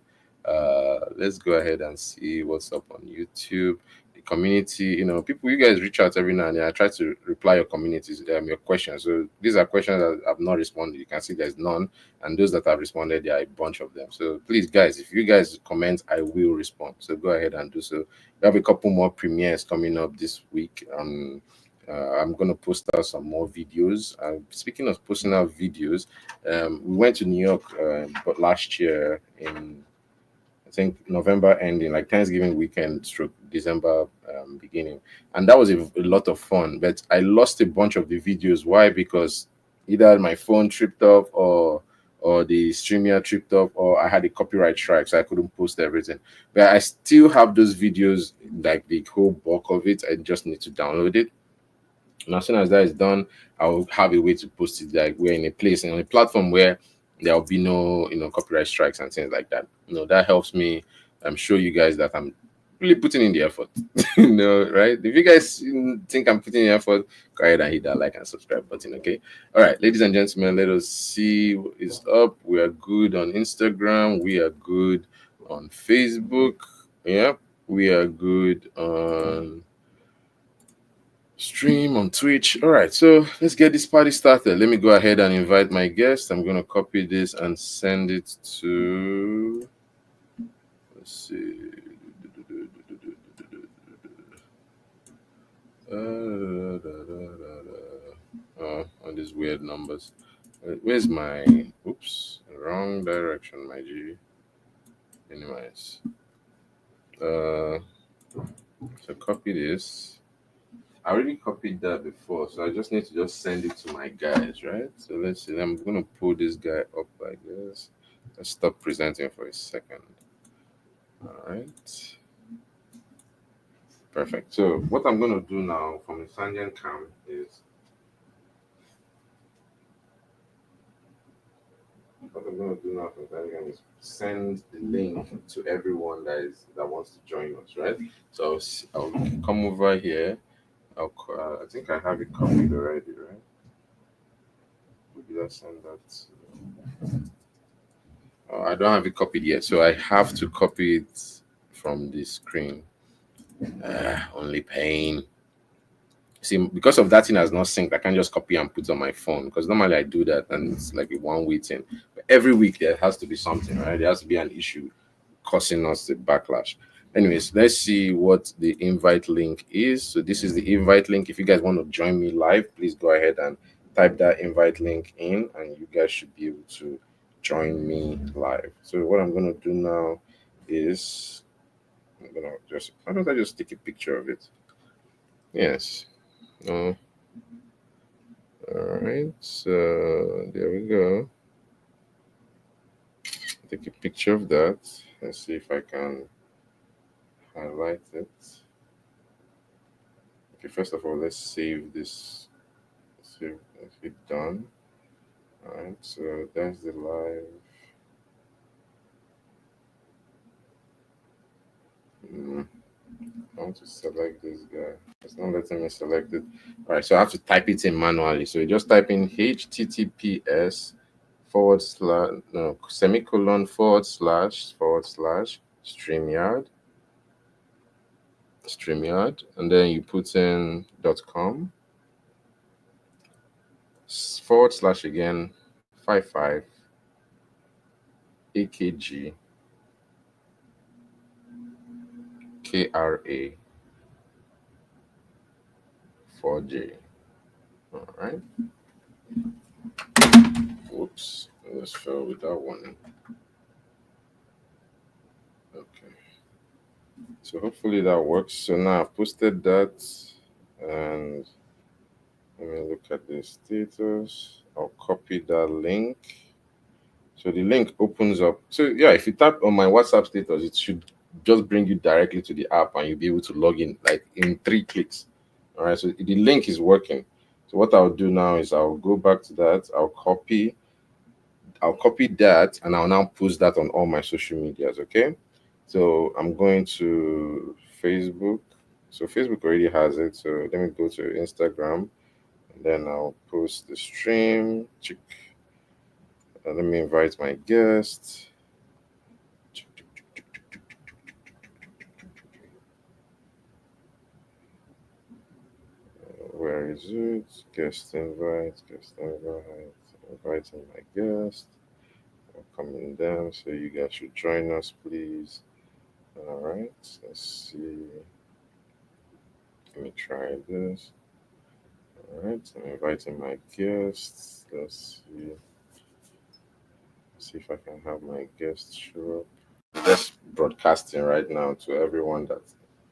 Let's go ahead and see what's up on YouTube. The community, people, you guys reach out every now and then. I try to reply your communities, your questions. So these are questions that I've not responded. You can see there's none, and those that have responded, there are a bunch of them. So please, guys, if you guys comment, I will respond. So go ahead and do so. We have a couple more premieres coming up this week. I'm going to post out some more videos. Speaking of posting out videos, we went to New York but last year in, I think, November ending, like Thanksgiving weekend stroke December beginning. And that was a lot of fun. But I lost a bunch of the videos. Why? Because either my phone tripped off or the streamer tripped off, or I had a copyright strike, so I couldn't post everything. But I still have those videos, like the whole bulk of it. I just need to download it. And as soon as that is done, I'll have a way to post it. Like we're in a place and on a platform where there'll be no, copyright strikes and things like that. That helps me show you guys that I'm really putting in the effort. Right? If you guys think I'm putting in the effort, go ahead and hit that like and subscribe button. Okay. All right, ladies and gentlemen, let us see what is up. We are good on Instagram. We are good on Facebook. Yeah. We are good on stream on Twitch. All right, so let's get this party started. Let me go ahead and invite my guest. I'm going to copy this and send it to, let's see, on these weird numbers. Where's my, oops, wrong direction, my G. Anyways, so copy this. I already copied that before, so I just need to just send it to my guys, right? So let's see. I'm gonna pull this guy up like this. Let's stop presenting for a second. All right. Perfect. So what I'm gonna do now from the Sandian cam is send the link to everyone that wants to join us, right? So I'll come over here. I think I have it copied already, right? Did I send that? I don't have it copied yet, so I have to copy it from the screen. Only pain. See, because of that thing has not synced, I can't just copy and put on my phone because normally I do that and it's like a 1 week thing. But every week there has to be something, right? There has to be an issue causing us the backlash. Anyways, let's see what the invite link is. So this is the invite link. If you guys want to join me live, please go ahead and type that invite link in and you guys should be able to join me live. So what I'm going to do now is why don't I just take a picture of it? Yes. All right, so there we go. Take a picture of that. Let's see if I can highlight it. Okay, first of all, let's save this. Save it done. All right, so that's the live. I want to select this guy. It's not letting me select it. All right, so I have to type it in manually. So you just type in HTTPS semicolon / StreamYard, and then you put in .com / again 55 AKG KRA 4J. All right. Whoops, let's fell with that one. Okay. So hopefully that works. So now I've posted that, and let me look at the status. I'll copy that link. So the link opens up. So yeah, if you tap on my WhatsApp status, it should just bring you directly to the app and you'll be able to log in like in 3 clicks. All right, so the link is working. So what I'll do now is I'll go back to that. I'll copy that and I'll now post that on all my social medias. Okay, so I'm going to Facebook. So Facebook already has it. So let me go to Instagram and then I'll post the stream. Let me invite my guest. Where is it? Guest invite, inviting my guest. I'm coming down, so you guys should join us, please. All right, let's see. Let me try this. All right, I'm inviting my guests. Let's see if I can have my guests show up. Just broadcasting right now to everyone that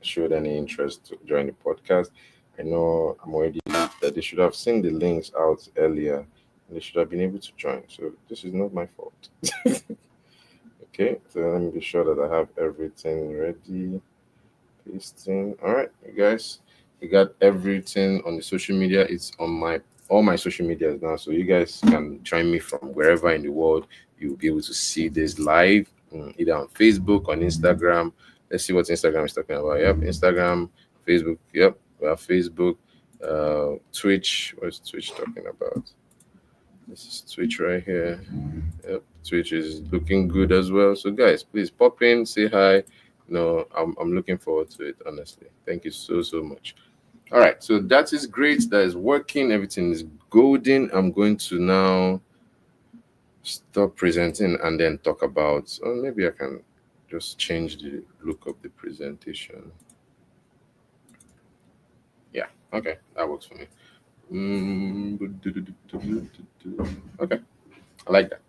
showed any interest to join the podcast. I know I'm already that they should have seen the links out earlier and they should have been able to join. So this is not my fault. Okay, so let me be sure that I have everything ready. Pasting. All right, you guys, we got everything on the social media. It's on all my social medias now, so you guys can join me from wherever in the world. You'll be able to see this live, either on Facebook, on Instagram. Let's see what Instagram is talking about. Yep, Instagram, Facebook. Yep, we have Facebook, Twitch. What's Twitch talking about? This is Twitch right here. Yep, Twitch is looking good as well. So guys, please pop in, say hi. No, I'm looking forward to it, honestly. Thank you so much. All right, so that is great. That is working. Everything is golden. I'm going to now stop presenting and then talk about, or maybe I can just change the look of the presentation. Yeah, okay, that works for me. Okay, I like that.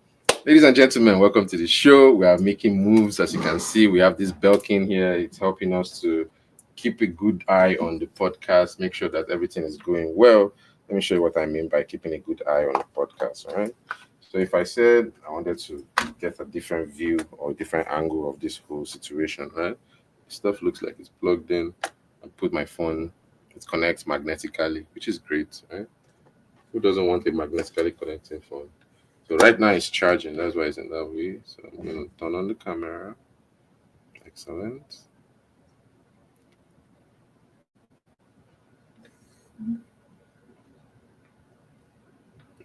Ladies and gentlemen, welcome to the show. We are making moves. As you can see, we have this Belkin here. It's helping us to keep a good eye on the podcast, make sure that everything is going well. Let me show you what I mean by keeping a good eye on the podcast. All right. So if I said I wanted to get a different view or a different angle of this whole situation, right? Stuff looks like it's plugged in. I put my phone, it connects magnetically, which is great, right? Who doesn't want a magnetically connecting phone? So right now it's charging. That's why it's in that way. So I'm going to turn on the camera. Excellent.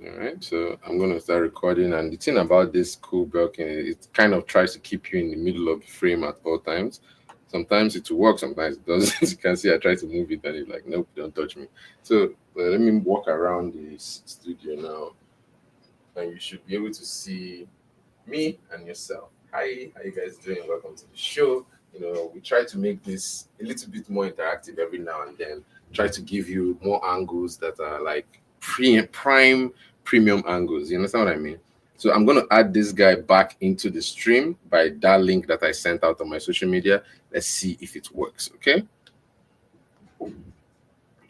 All right. So I'm going to start recording. And the thing about this cool Belkin, it kind of tries to keep you in the middle of the frame at all times. Sometimes it will work, sometimes it doesn't. As you can see, I try to move it and it's like, nope, don't touch me. So let me walk around the studio now. And you should be able to see me and yourself. Hi, how you guys doing? Welcome to the show. You know, we try to make this a little bit more interactive every now and then. Try to give you more angles that are like prime premium angles. You understand what I mean? So I'm going to add this guy back into the stream by that link that I sent out on my social media. Let's see if it works. Okay.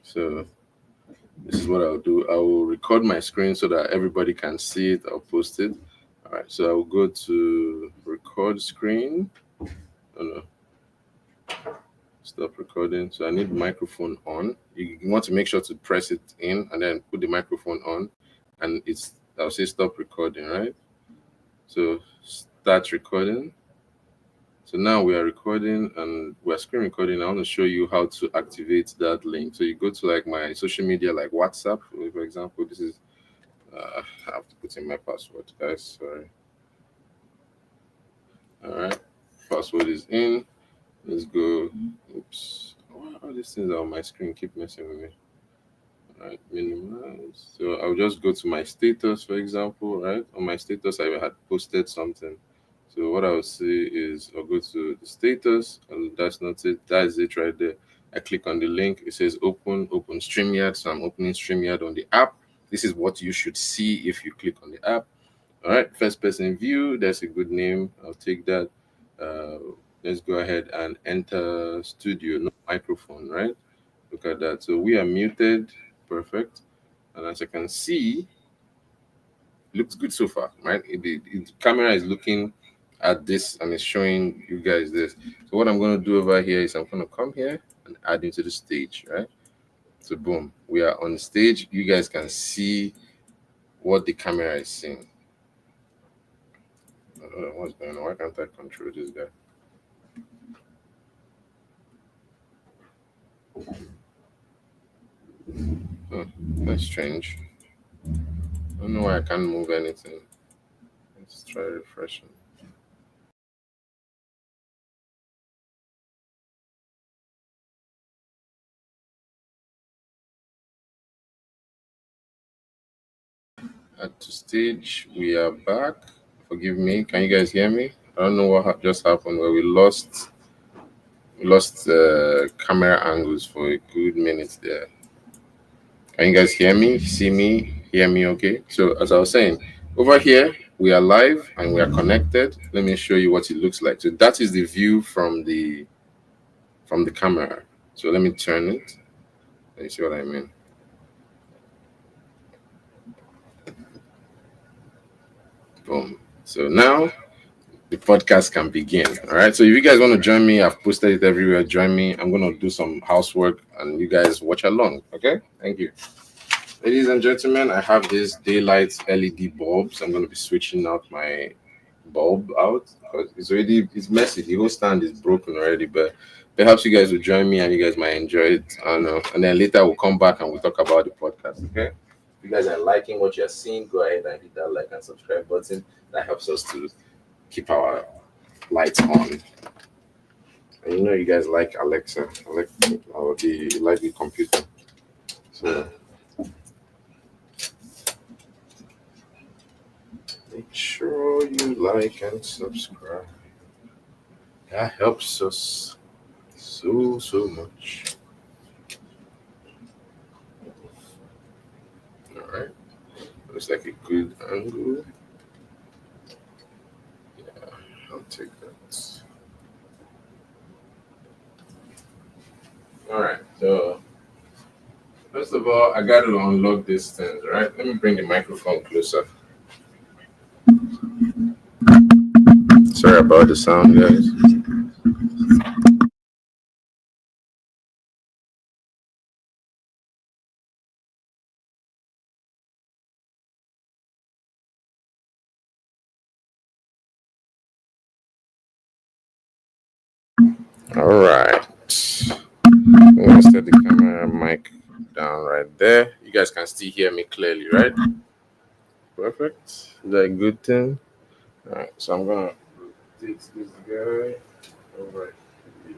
So this is what I'll do. I will record my screen so that everybody can see it. I'll post it. All right, so I'll go to record screen. Oh no, stop recording. So I need microphone on. You want to make sure to press it in and then put the microphone on, and I'll say stop recording, right? So start recording. So now we are recording and we're screen recording. I want to show you how to activate that link. So you go to like my social media, like WhatsApp, for example. This is I have to put in my password, guys. Sorry. All right, password is in. Let's go. Oops. All these things are on my screen keep messing with me. All right, minimize. So I'll just go to my status, for example, right? On my status, I had posted something. So what I'll see is I'll go to the status, and that's not it. That's it right there. I click on the link. It says open StreamYard. So I'm opening StreamYard on the app. This is what you should see if you click on the app. All right, first person view. That's a good name. I'll take that. Let's go ahead and enter studio. No microphone, right? Look at that. So we are muted. Perfect. And as you can see, looks good so far, right? The camera is looking at this and it's showing you guys this. So what I'm going to do over here is I'm going to come here and add into the stage, right? So boom, we are on the stage. You guys can see what the camera is seeing. I don't know what's going on. Why can't I control this guy? Oh, that's strange. I don't know why I can't move anything. Let's try refreshing. Add to stage. We are back. Forgive me. Can you guys hear me? I don't know what just happened where we lost camera angles for a good minute there. Can you guys hear me? See me? Hear me? Okay. So as I was saying, over here we are live and we are connected. Let me show you what it looks like. So that is the view from the camera. So let me turn it. Let you see what I mean. Boom. So now the podcast can begin. All right. So if you guys want to join me, I've posted it everywhere. Join me. I'm going to do some housework and you guys watch along. Okay. Thank you. Ladies and gentlemen, I have these daylight LED bulbs. I'm going to be switching out my bulb out because it's messy. The whole stand is broken already. But perhaps you guys will join me and you guys might enjoy it. I don't know. And then later we'll come back and we'll talk about the podcast. Okay. If you guys are liking what you're seeing, go ahead and hit that like and subscribe button. That helps us to keep our lights on. And you know you guys like Alexa, or the computer. So make sure you like and subscribe. That helps us so much. All right, looks like a good angle. Yeah, I'll take that. All right, so first of all, I got to unlock this thing. Right, let me bring the microphone closer. Sorry about the sound, guys. All right, I'm gonna set the camera mic down right there. You guys can still hear me clearly, right? Perfect. Is that a good thing? All right, so I'm gonna rotate this guy over here.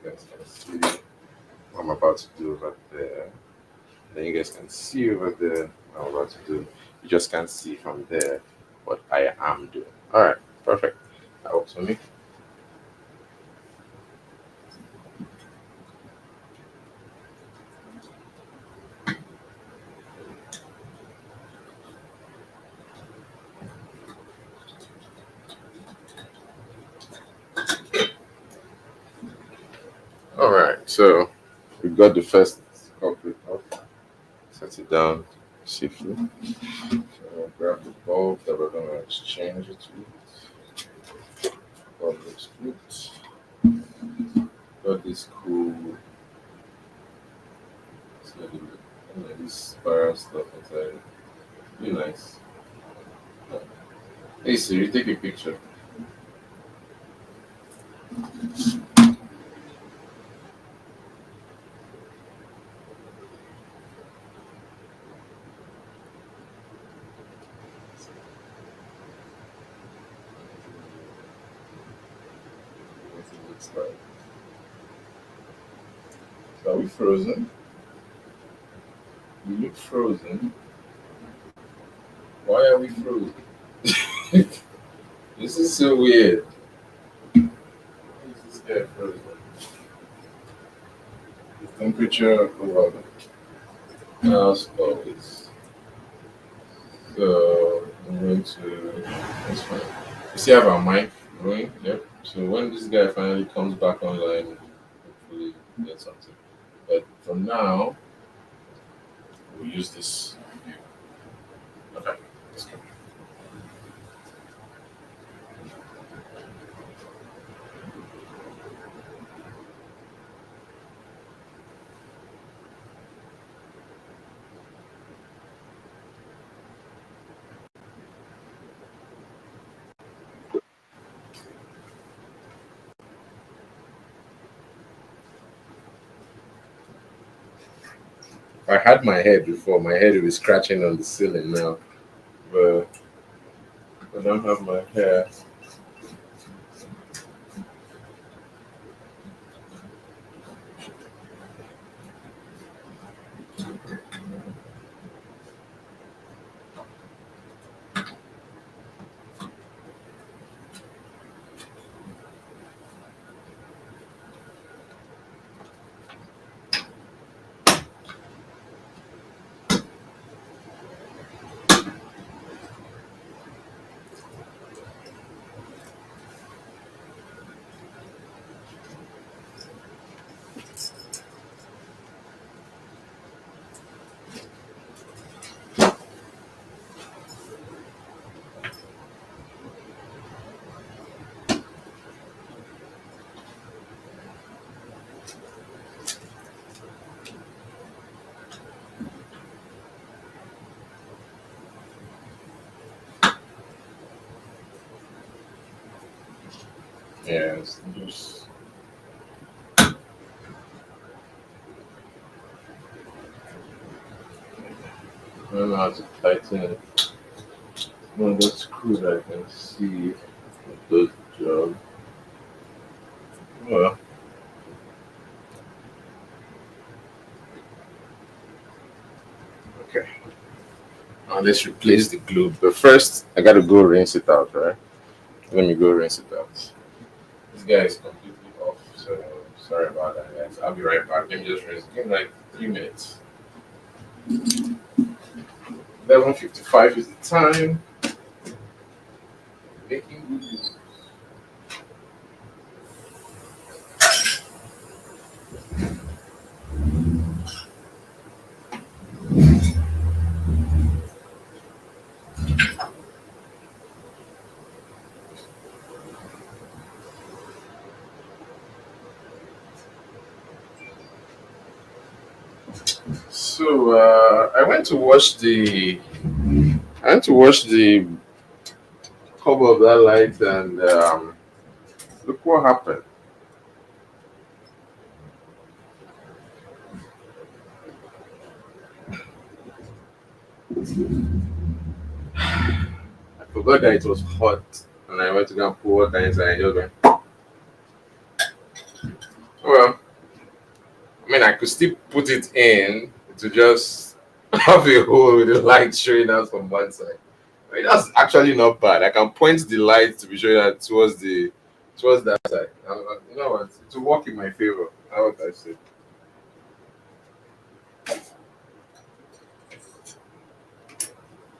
You guys can see what I'm about to do over there. Then you guys can see over there what I'm about to do. You just can't see from there what I am doing. All right, perfect. That works for me. All right, so we got the first culprit up. Set it down safely. So I'll grab the bulb that we're gonna exchange it with. Bulb looks good. Got this cool, it's got this spiral stuff inside. Really nice. Hey Siri, take a picture. What it looks like. So are we frozen? We look frozen. Why are we frozen? This is so weird. Why is this guy frozen? The temperature over as always. So I'm going to that's fine. You see, I have our mic going. Yep. So when this guy finally comes back online, hopefully get something. But for now, we'll use this view. Okay. Let's go. I had my head before. My head was scratching on the ceiling now, but I don't have my hair. Yes, just I don't know how to tighten it. One of those screws I can see it does the job. Well, okay. Now let's replace the glue. But first, I gotta go rinse it out, right? Let me go rinse it out. This guy is completely off, so sorry about that, guys. I'll be right back. Let me just rinse. Give me like 3 minutes. 11:55 is the time. Making good use. So I went to watch the cover of that light, and look what happened. I forgot that it was hot, and I went to go and pour water inside and just went. Well, I mean, I could still put it in to just have a hole with the light showing out from one side. I mean, that's actually not bad. I can point the light to be showing out towards that side. You know what? It will work in my favor. How would I say?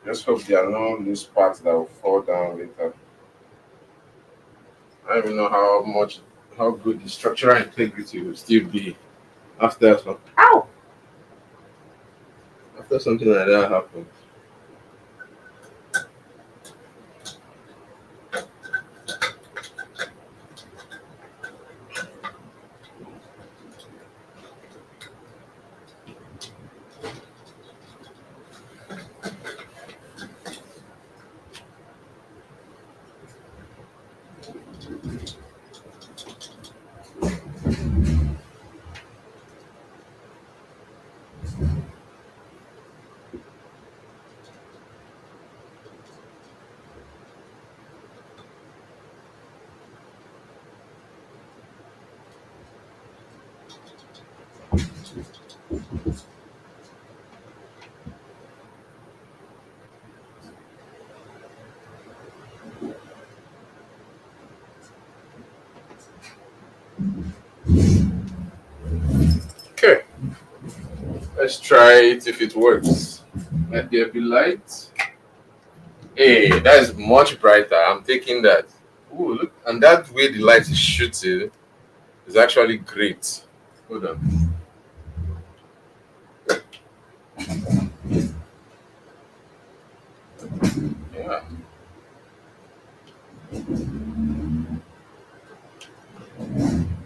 Just hope there are no loose parts that will fall down later. I don't even know how good the structural integrity will still be after after something like that happens. Okay, let's try it if it works. Let there be light. Hey, that is much brighter. I'm taking that. Ooh, look, and that way the light is shooting is actually great. Hold on. Yeah.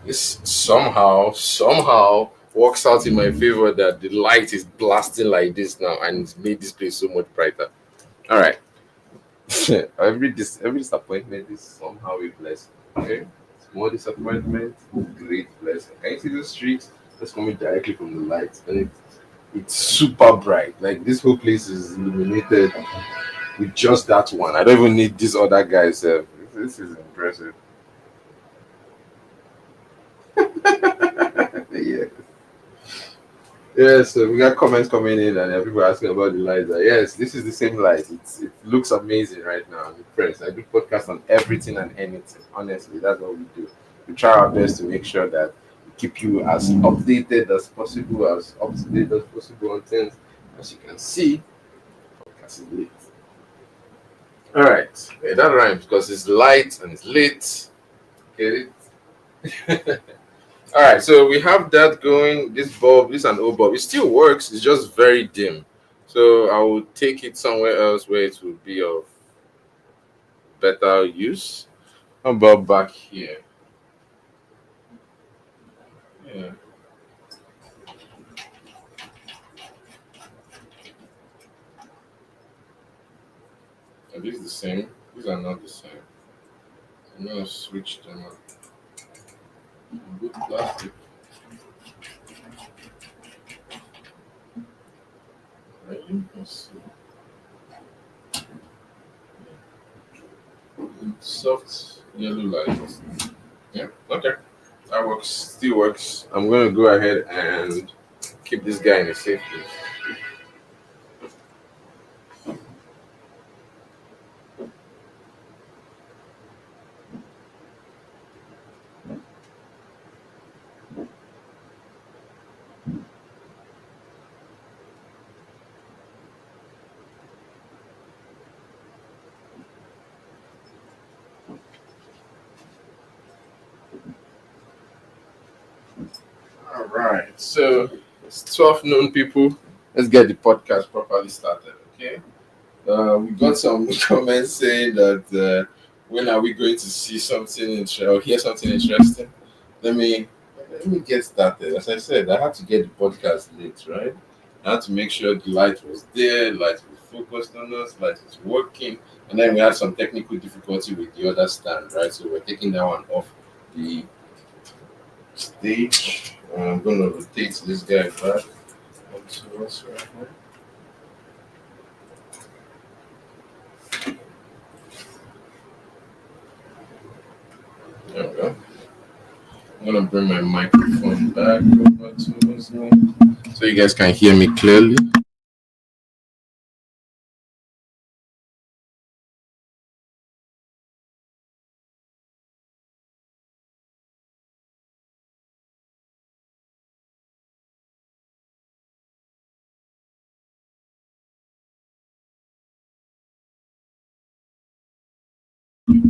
This somehow works out in my favor that the light is blasting like this now and it's made this place so much brighter. All right. Every disappointment is somehow a blessing. Okay. Small disappointment, great blessing. Can you see the streaks that's coming directly from the light? And it's super bright. Like this whole place is illuminated with just that one. I don't even need these other guys. This is impressive. Yeah. Yeah, so we got comments coming in and people asking about the lights. Yes, this is the same light. It looks amazing right now. I'm impressed. I do podcasts on everything and anything. Honestly, that's what we do. We try our best to make sure that we keep you as updated as possible, as up to date as possible on things. As you can see, podcast is lit. All right, yeah, that rhymes because it's light and it's lit. Get it? All right, so we have that going. This bulb, this is an old bulb. It still works. It's just very dim. So I will take it somewhere else where it will be of better use. How about back here? Yeah, are these the same? These are not the same. I'm gonna switch them up. Good plastic. Right? Let's see. Soft yellow light. Yeah. Okay. That works. Still works. I'm gonna go ahead and keep this guy in a safe place. All right. So it's 12 noon, people. Let's get the podcast properly started. Okay. We got some comments saying that when are we going to see something or hear something interesting? Let me let me get started. As I said, I had to get the podcast late, right? I had to make sure the light was there, light was focused on us, light was working, and then we had some technical difficulty with the other stand, right? So we're taking that one off the stage. I'm gonna rotate this guy back onto us right here. There we go. I'm gonna bring my microphone back over towards me so you guys can hear me clearly.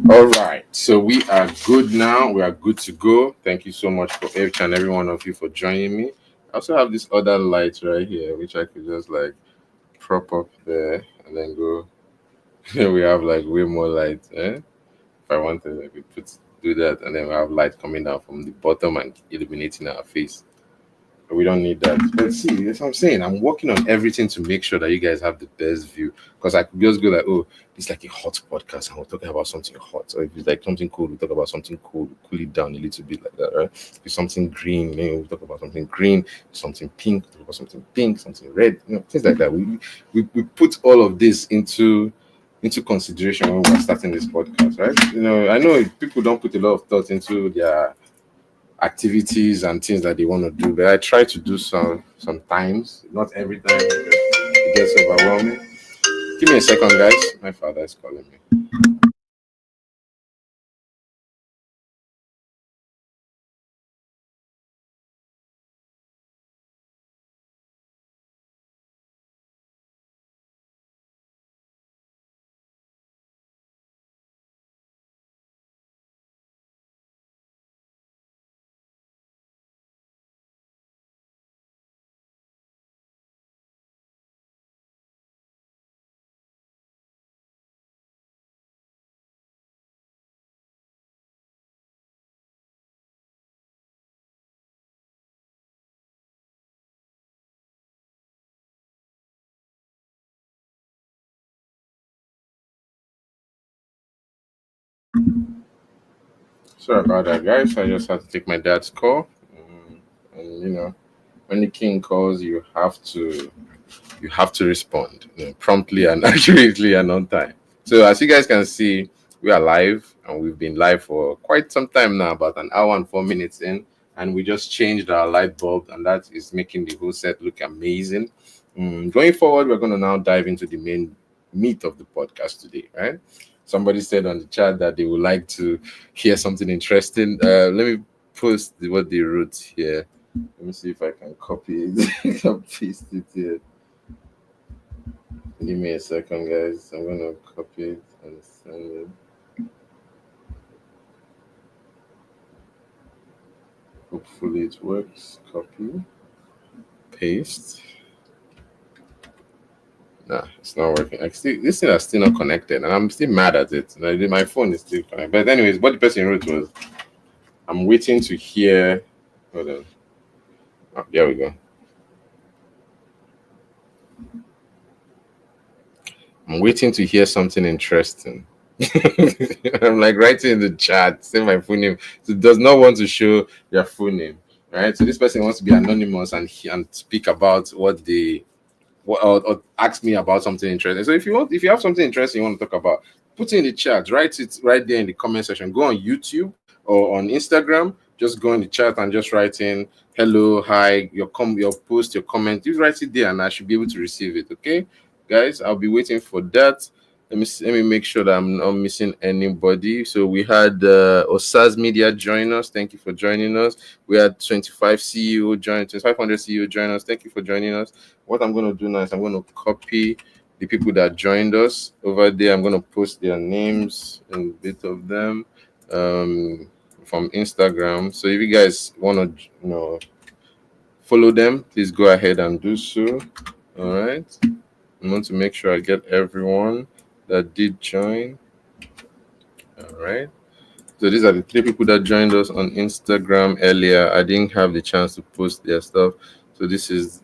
All right, so we are good now. We are good to go. Thank you so much for each and every one of you for joining me. I also have this other light right here, which I could just like prop up there and then go. We have like way more light. If I wanted, I could do that, and then we have light coming down from the bottom and illuminating our face. We don't need that. But see, that's what I'm saying. I'm working on everything to make sure that you guys have the best view. Because I could just go like, oh, it's like a hot podcast and we're talking about something hot. Or if it's like something cool, we talk about something cool, cool it down a little bit like that, right? If it's something green, we talk about something green, something pink, we talk about something pink, something red, things like that. We put all of this into consideration when we're starting this podcast, right? I know people don't put a lot of thought into their activities and things that they want to do. But I try to do sometimes, not every time. It gets overwhelming. Give me a second, guys. My father is calling me. Sorry about that, guys. I just had to take my dad's call. And when the king calls, you have to respond, promptly and accurately and on time. So as you guys can see, we are live and we've been live for quite some time now, about an hour and 4 minutes in, and we just changed our light bulb, and that is making the whole set look amazing. Going forward, we're going to now dive into the main meat of the podcast today, right? Somebody said on the chat that they would like to hear something interesting. Let me post what they wrote here. Let me see if I can copy it and paste it here. Give me a second, guys. I'm gonna copy it and send it. Hopefully it works. Copy, paste. Nah, it's not working. This thing is still not connected, and I'm still mad at it. My phone is still connected. But anyways, what the person wrote was, "I'm waiting to hear." Hold on. Oh, there we go. I'm waiting to hear something interesting. I'm like writing in the chat, say my full name. So it does not want to show their full name, right? So this person wants to be anonymous and speak about what they or ask me about something interesting. So if you have something interesting you want to talk about, put it in the chat, write it right there in the comment section. Go on YouTube or on Instagram, just go in the chat and just write in hello, hi, your post, your comment. You write it there and I should be able to receive it. Okay, guys, I'll be waiting for that. Let me make sure that I'm not missing anybody. So we had Osaz Media join us. Thank you for joining us. We had 2500 CEO join us. Thank you for joining us. What I'm going to do now is I'm going to copy the people that joined us over there. I'm going to post their names and a bit of them from Instagram. So if you guys want to, follow them, please go ahead and do so. All right. I want to make sure I get everyone that did join. All right. So these are the three people that joined us on Instagram earlier. I didn't have the chance to post their stuff. So this is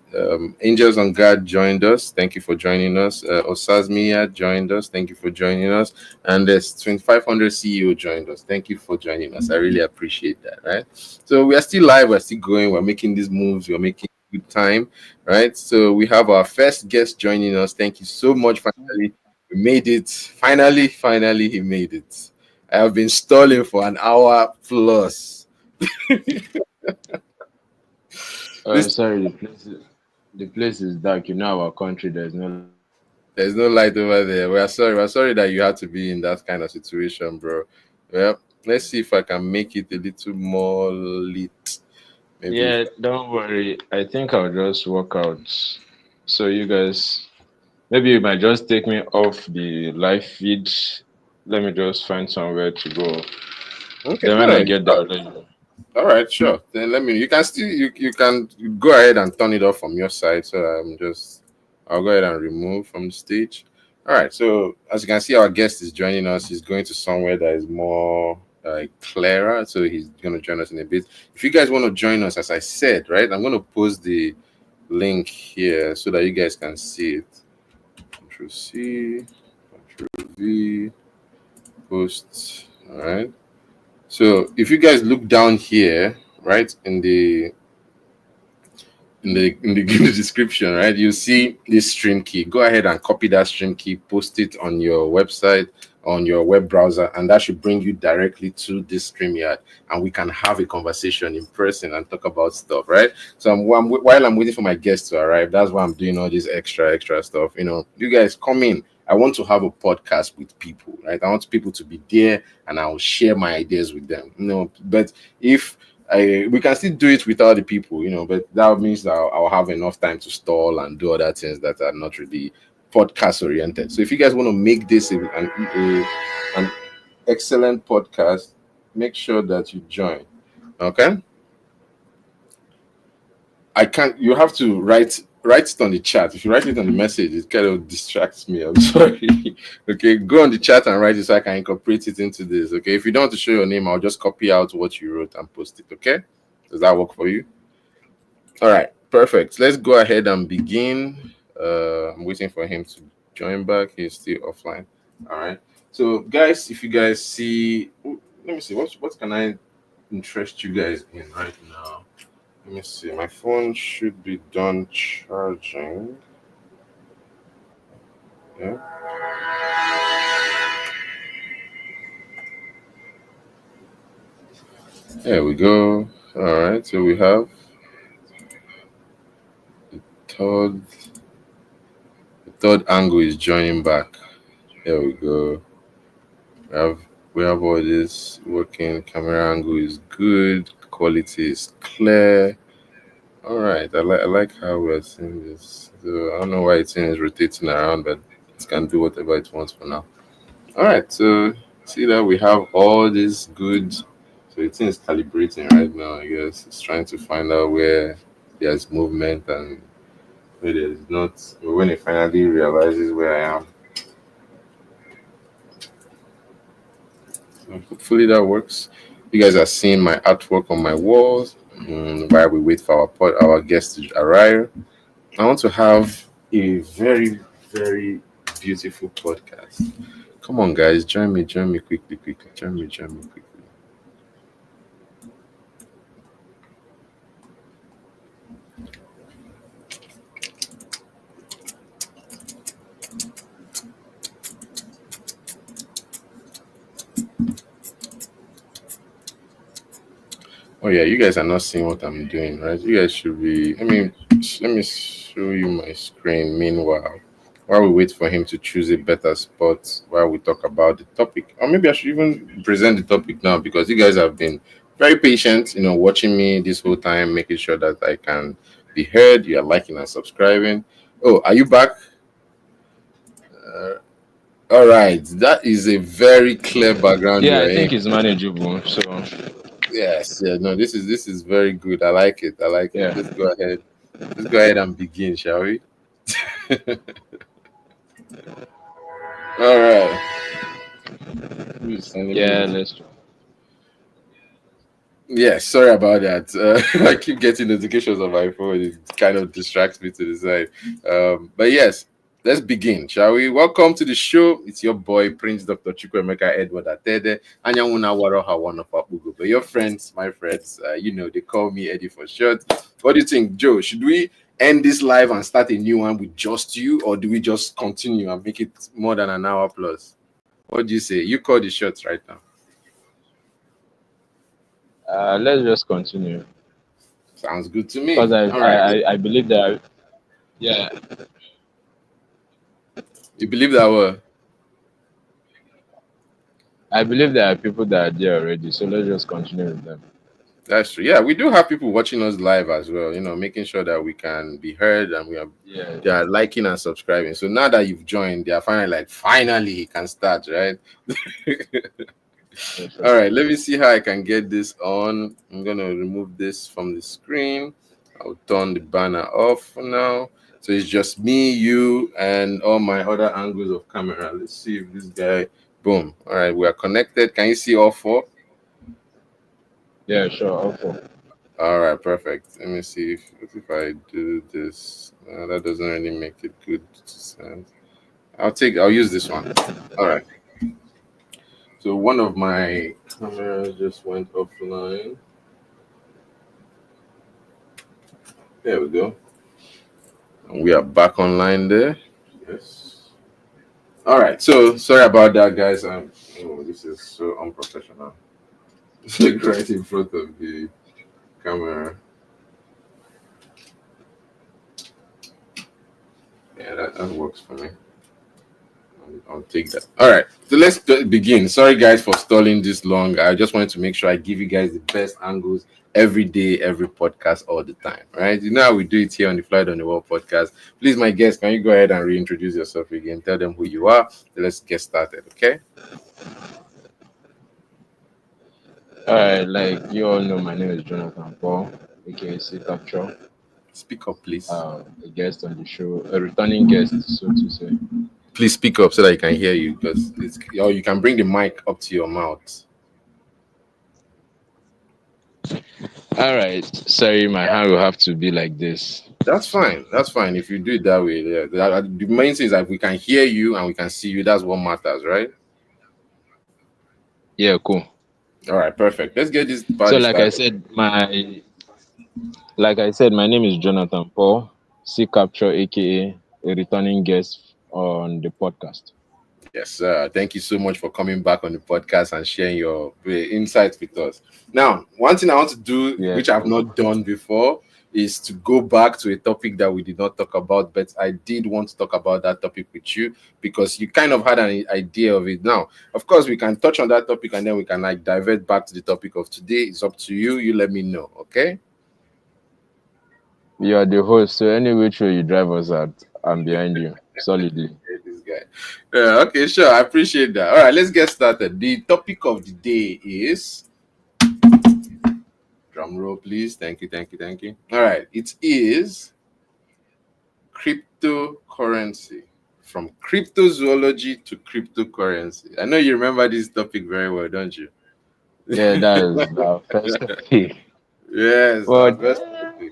Angels on Guard joined us. Thank you for joining us. Osazmiya joined us. Thank you for joining us. And there's 2500 CEO joined us. Thank you for joining us. I really appreciate that. Right. So we are still live. We're still going. We're making these moves. We're making good time. Right. So we have our first guest joining us. Thank you so much. Finally, we made it. Finally, he made it. I have been stalling for an hour plus. I'm sorry, the place is dark. You know our country. There's no light over there. We're sorry. We're sorry that you had to be in that kind of situation, bro. Well, let's see if I can make it a little more lit. Maybe if Yeah, don't worry. I think I'll just walk out. So you guys, maybe you might just take me off the live feed. Let me just find somewhere to go. okay, Then when I no, get there, I'll let you know. all right, sure. Then let me. You can still you can go ahead and turn it off from your side. So I'll go ahead and remove from the stage. All right. So as you can see, our guest is joining us. He's going to somewhere that is more clearer. So he's going to join us in a bit. If you guys want to join us, as I said, right, I'm going to post the link here so that you guys can see it. Control C, Control V, post. All right. So if you guys look down here, right, in the description, right, you see this stream key. Go ahead and copy that stream key, post it on your website, on your web browser, and that should bring you directly to this StreamYard, and we can have a conversation in person and talk about stuff, right? So while I'm waiting for my guests to arrive, that's why I'm doing all this extra stuff. You guys come in. I want to have a podcast with people, right? I want people to be there, and I'll share my ideas with them. But if we can still do it without the people, but that means that I'll have enough time to stall and do other things that are not really podcast oriented. So if you guys want to make this an excellent podcast, make sure that you join. Okay. You have to write it on the chat. If you write it on the message, it kind of distracts me. I'm sorry. Okay, go on the chat and write it so I can incorporate it into this. Okay, if you don't want to show your name, I'll just copy out what you wrote and post it. Okay, does that work for you? All right, perfect. Let's go ahead and begin. I'm waiting for him to join back. He's still offline. All right. So, guys, if you guys see, let me see. What can I interest you guys in right now? Let me see. My phone should be done charging. Yeah. There we go. All right. So we have third. The third angle is joining back. There we go. We have we have all this working. Camera angle is good. Quality is clear. All right. I like how we're seeing this. So I don't know why it's is rotating around, but it can do whatever it wants for now. All right. So see that we have all this good. So it is calibrating right now. I guess it's trying to find out where there's movement and where there's not. When it finally realizes where I am. So hopefully that works. You guys are seeing my artwork on my walls while we wait for our guests to arrive. I want to have a very, very beautiful podcast. Come on, guys, join me quickly, quickly. Join me quickly. Oh yeah, you guys are not seeing what I'm doing, right? You guys should be. Let me show you my screen. Meanwhile, while we wait for him to choose a better spot, while we talk about the topic, or maybe I should even present the topic now because you guys have been very patient. Watching me this whole time, making sure that I can be heard. You are liking and subscribing. Oh, are you back? Uh, all right, that is a very clear background you Yeah, are I in. think it's manageable. So Yes, yeah, no, this is very good. I like it. I like it. yeah, Let's go ahead. Let's go ahead and begin, shall we? All right. Who's sending me yeah. this? Let's. Yes, sorry about that. I keep getting notifications on my phone. It kind of distracts me to the side. But yes, let's begin, shall we? Welcome to the show. It's your boy, Prince Dr. Chukwemeka Edward Atede. Anyamuna Waroha one of Abugo. But your friends, my friends, they call me Eddy4ShoT's. What do you think, Joe? Should we end this live and start a new one with just you, or do we just continue and make it more than an hour plus? What do you say? You call the shots right now. Let's just continue Sounds good to because me. All right. I believe that. Yeah, You believe that word? I believe there are people that are there already. So let's just continue with them. That's true. Yeah, we do have people watching us live as well, making sure that we can be heard and Yeah, they are liking and subscribing. So now that you've joined, they are finally he can start, right? yeah, All sure. right, let me see how I can get this on. I'm gonna remove this from the screen. I'll turn the banner off for now. So it's just me, you, and all my other angles of camera. Let's see if this guy boom. All right, we are connected. Can you see all four? Yeah, sure. Also, All right, perfect. Let me see if I do this. That doesn't really make it good sense. I'll use this one. All right. So one of my cameras just went offline. There we go. And we are back online there. Yes. All right. So sorry about that, guys. Oh, this is so unprofessional. Like right in front of the camera. Yeah, that works for me. I'll take that. All right, so let's begin. Sorry, guys, for stalling this long. I just wanted to make sure I give you guys the best angles every day, every podcast, all the time. Right? You know how we do it here on the FlyEd on the Wall podcast. Please, my guests, can you go ahead and reintroduce yourself again? Tell them who you are. Let's get started. Okay? all right. Like you all know, my name is Jonathan Paul, aka C Capture. Speak up, please. A guest on the show, a returning guest, so to say. Please speak up so that I can hear you because or you can bring the mic up to your mouth. All right. Sorry, my hand will have to be like this. That's fine. That's fine. If you do it that way, yeah. The main thing is that we can hear you and we can see you. That's what matters, right? Yeah, cool. All right, perfect. Let's get this So, party started. like I said, my name is Jonathan Paul, C Capture, aka a returning guest on the podcast. Yes, sir. Thank you so much for coming back on the podcast and sharing your insights with us. Now, one thing I want to do, Yeah, which I've cool. not done before, is to go back to a topic that we did not talk about, but I did want to talk about that topic with you because you kind of had an idea of it. Now, of course, we can touch on that topic and then we can divert back to the topic of today. It's up to you. You let me know, okay? You are the host, so any which way you drive us at, I'm behind you solidly. This guy. Yeah, okay, sure. I appreciate that. All right, let's get started. The topic of the day is drum roll, please. Thank you, thank you, thank you. All right, it is cryptocurrency. From cryptozoology to cryptocurrency. I know you remember this topic very well, don't you? Yeah, that is our first topic. Yes, our But first topic.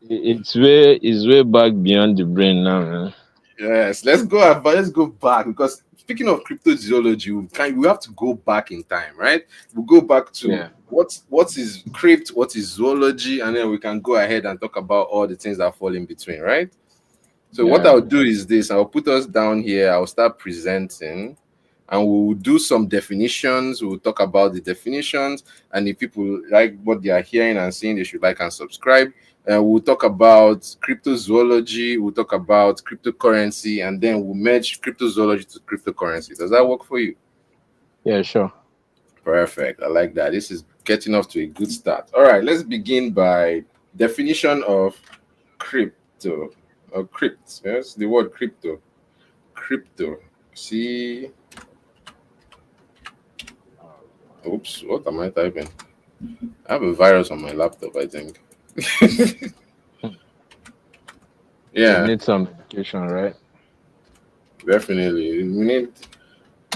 it's way back beyond the brain now, man. Yes, let's go. But let's go back because speaking of cryptozoology, we have to go back in time, right? We'll go back to Yeah. what is crypt, what is zoology, and then we can go ahead and talk about all the things that fall in between, right? So what Yeah. I'll do is this: I'll put us down here. I'll start presenting, and we'll do some definitions. We'll talk about the definitions, and if people like what they are hearing and seeing, they should like and subscribe. We'll talk about cryptozoology. We'll talk about cryptocurrency, and then we'll merge cryptozoology to cryptocurrency. Does that work for you? Yeah, sure. Perfect. I like that. This is getting off to a good start. All right, let's begin by definition of crypto or crypt. Yes, the word crypto. Crypto. See, oops, what am I typing? I have a virus on my laptop, I think. We Yeah, need some education, right? definitely.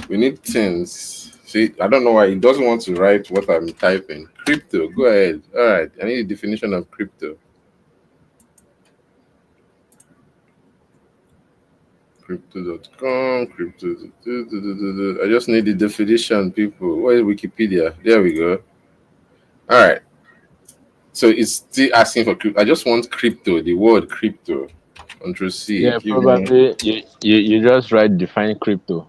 We need things. See, I don't know why it doesn't want to write what I'm typing. Crypto. Go ahead. All right. I need a definition of crypto. Crypto.com. Crypto. I just need the definition, people. Where is Wikipedia? There we go. All right. So it's still asking for crypto. I just want crypto. The word crypto. Control C. Yeah, Give me. probably you just write define crypto.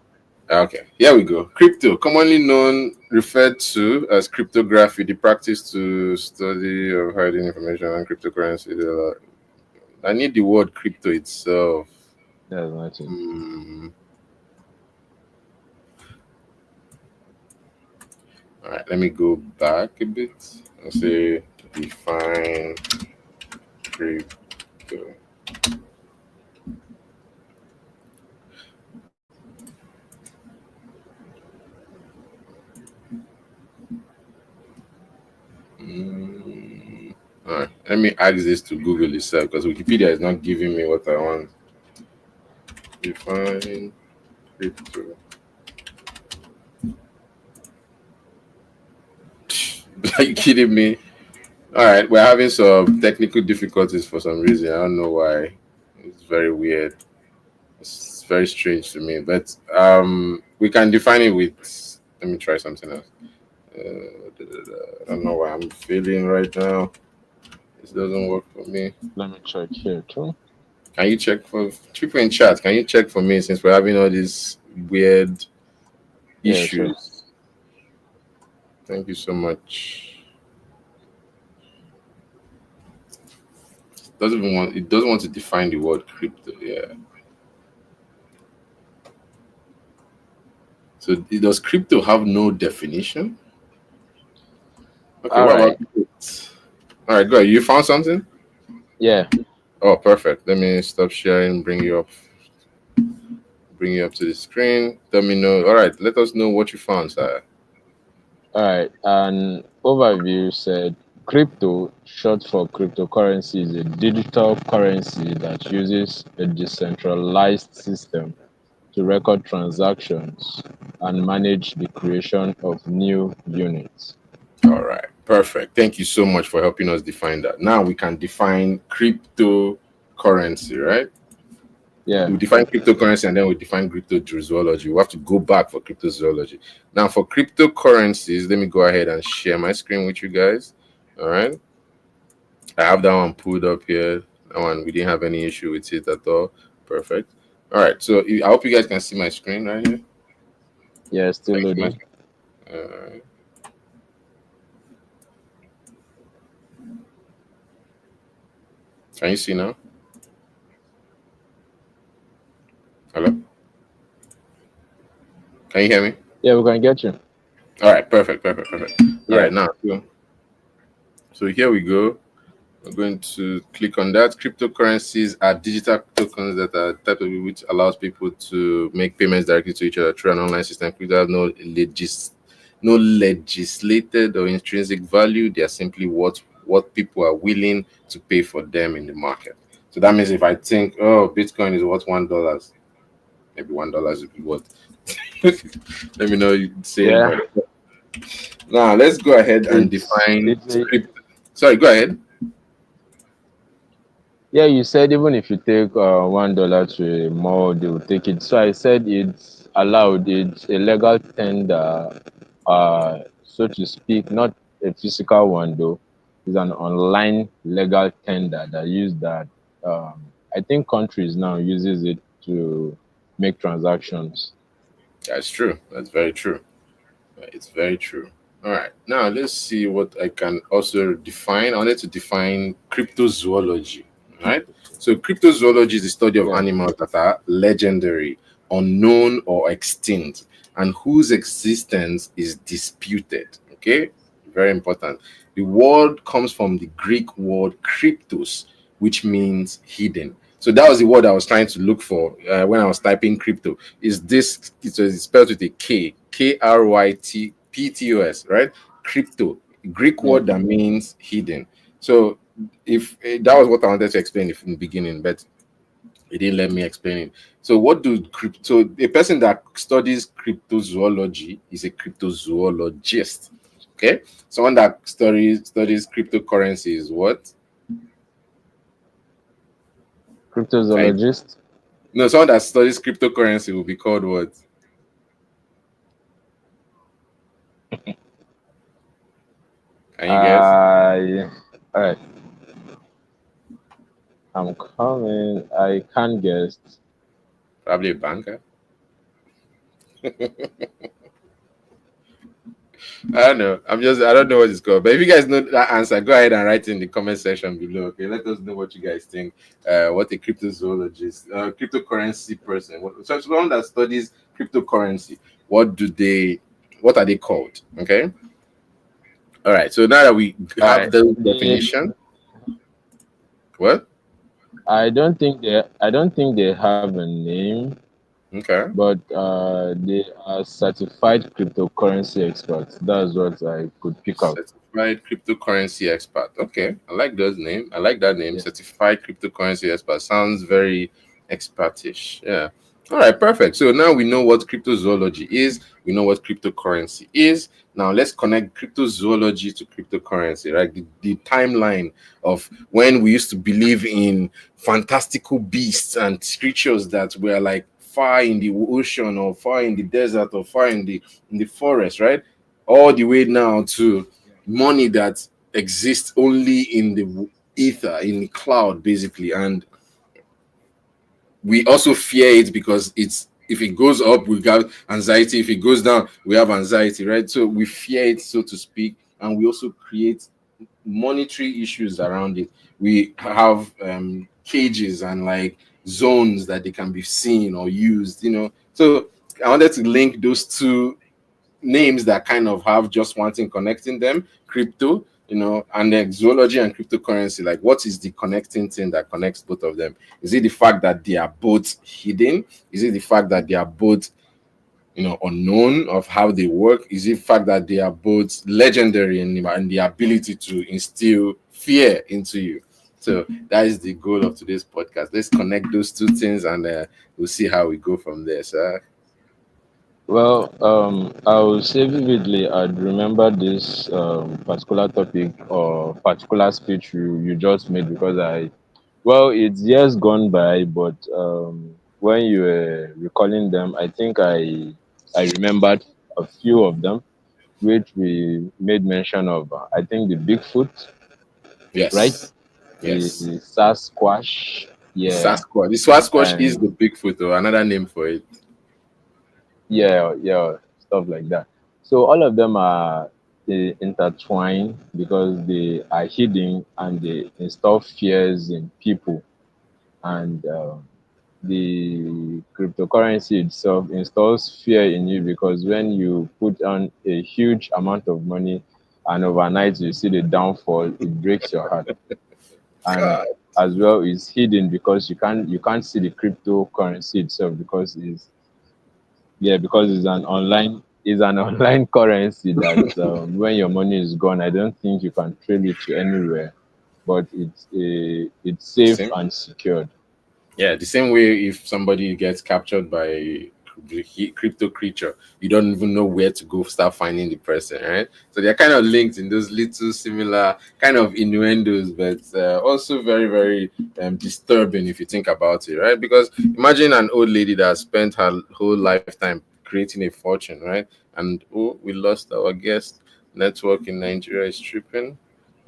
Okay, here we go. Crypto, commonly known, referred to as cryptography, the practice to study of hiding information on cryptocurrency. I need the word crypto itself. That's nothing. Hmm. All right, let me go back a bit and say define crypto. Hmm. All right, let me ask this to Google itself because Wikipedia is not giving me what I want. Define crypto. Are you kidding me? All right, we're having some technical difficulties for some reason. I don't know why. It's very weird. It's very strange to me. But we can define it with. Let me try something else. I don't know why I'm failing right now. This doesn't work for me. Let me check here too. Can you check for people in chat? Can you check for me since we're having all these weird Yeah, sure. issues? Thank you so much. It doesn't want to define the word crypto. Yeah. So does crypto have no definition? Okay, All what right. about it? All right, go ahead. You found something? Yeah. Oh, perfect. Let me stop sharing, bring you up to the screen. Let me know. All right, let us know what you found, sir. All right. An overview said crypto, short for cryptocurrency, is a digital currency that uses a decentralized system to record transactions and manage the creation of new units. All right, perfect. Thank you so much for helping us define that. Now we can define cryptocurrency, right? Yeah. We define cryptocurrency and then we define cryptozoology. We have to go back for cryptozoology. Now, for cryptocurrencies, let me go ahead and share my screen with you guys. All right. I have that one pulled up here. That one, we didn't have any issue with it at all. Perfect. All right. So I hope you guys can see my screen right here. Yeah, still Can you see my loading. screen? All right. Can you see now? Hello? Can you hear me? Yeah, we can get you. All right. Perfect. Perfect. Perfect. All Yeah. right. Now, so here we go. We're going to click on that. Cryptocurrencies are digital tokens that are type of which allows people to make payments directly to each other through an online system without no legislated or intrinsic value. They are simply what people are willing to pay for them in the market. So that means if I think, oh, Bitcoin is worth $1, maybe $1 would be worth. Let me know you saying, Yeah. but now let's go ahead and It's define it's a crypto. Sorry, go ahead. Yeah, you said even if you take $1 to a mall, they will take it. So I said it's allowed. It's a legal tender, so to speak, not a physical one though. It's an online legal tender that use that. I think countries now uses it to make transactions. That's true. That's very true. It's very true. All right. Now let's see what I can also define. I wanted to define cryptozoology. All right. So cryptozoology is the study of Yeah. animals that are legendary, unknown, or extinct, and whose existence is disputed. Okay. Very important. The word comes from the Greek word cryptos, which means hidden. So that was the word I was trying to look for when I was typing crypto. Is this, it's spelled with a Krytptos, right? Crypto, Greek Yeah. word that means hidden. So if that was what I wanted to explain in the beginning, but it didn't let me explain it. So what do crypto, a person that studies cryptozoology is a cryptozoologist. Okay. Someone that studies cryptocurrency is what? I Cryptozoologist. no, someone that studies cryptocurrency will be called what? Can you guess? I All right. I'm coming. I can't guess. Probably a banker. I don't know. I don't know what it's called. But if you guys know that answer, go ahead and write in the comment section below. Okay, let us know what you guys think. What a cryptozoologist, cryptocurrency person, so someone that studies cryptocurrency, what are they called? Okay. All right. So now that we All have right. the They definition, what? I don't think they have a name, Okay. but they are certified cryptocurrency experts. That's what I could pick up. Certified cryptocurrency expert. Okay, I like those name. I like that name. Yeah. Certified cryptocurrency expert sounds very expertish. Yeah. All right, perfect. So now we know what cryptozoology is. We know what cryptocurrency is. Now let's connect cryptozoology to cryptocurrency, right? The timeline of when we used to believe in fantastical beasts and creatures that were like far in the ocean or far in the desert or far in the forest, right? All the way now to money that exists only in the ether, in the cloud, basically. And we also fear it because it's, if it goes up, we got anxiety. If it goes down, we have anxiety, right? So we fear it, so to speak, and we also create monetary issues around it. We have cages and like zones that they can be seen or used, So I wanted to link those two names that kind of have just one thing connecting them, crypto, and then zoology and cryptocurrency. Like, what is the connecting thing that connects both of them? Is it the fact that they are both hidden? Is it the fact that they are both, unknown of how they work? Is it the fact that they are both legendary in the ability to instill fear into you? So that is the goal of today's podcast. Let's connect those two things, and we'll see how we go from there. So Well, I will say vividly, I'd remember this particular topic or particular speech you just made because well, it's years gone by, but when you were recalling them, I think I remembered a few of them, which we made mention of. I think the Bigfoot, right? yes, The yes. Sasquatch, yeah, Sasquatch. The Sasquatch is and the Bigfoot, or another name for it. yeah, stuff like that. So all of them are intertwined because they are hidden and they install fears in people, and the cryptocurrency itself installs fear in you because when you put on a huge amount of money and overnight you see the downfall, it breaks your heart. And God, as well, it's hidden because you can't see the cryptocurrency itself because because it's an online currency that when your money is gone, I don't think you can trade it to anywhere, but it's the safe same. and secured. Yeah, the same way if somebody gets captured by crypto creature, you don't even know where to go start finding the person, right? So they're kind of linked in those little similar kind of innuendos, but also very, very disturbing if you think about it, right? Because imagine an old lady that spent her whole lifetime creating a fortune, right? And oh, we lost our guest. Network in Nigeria is tripping.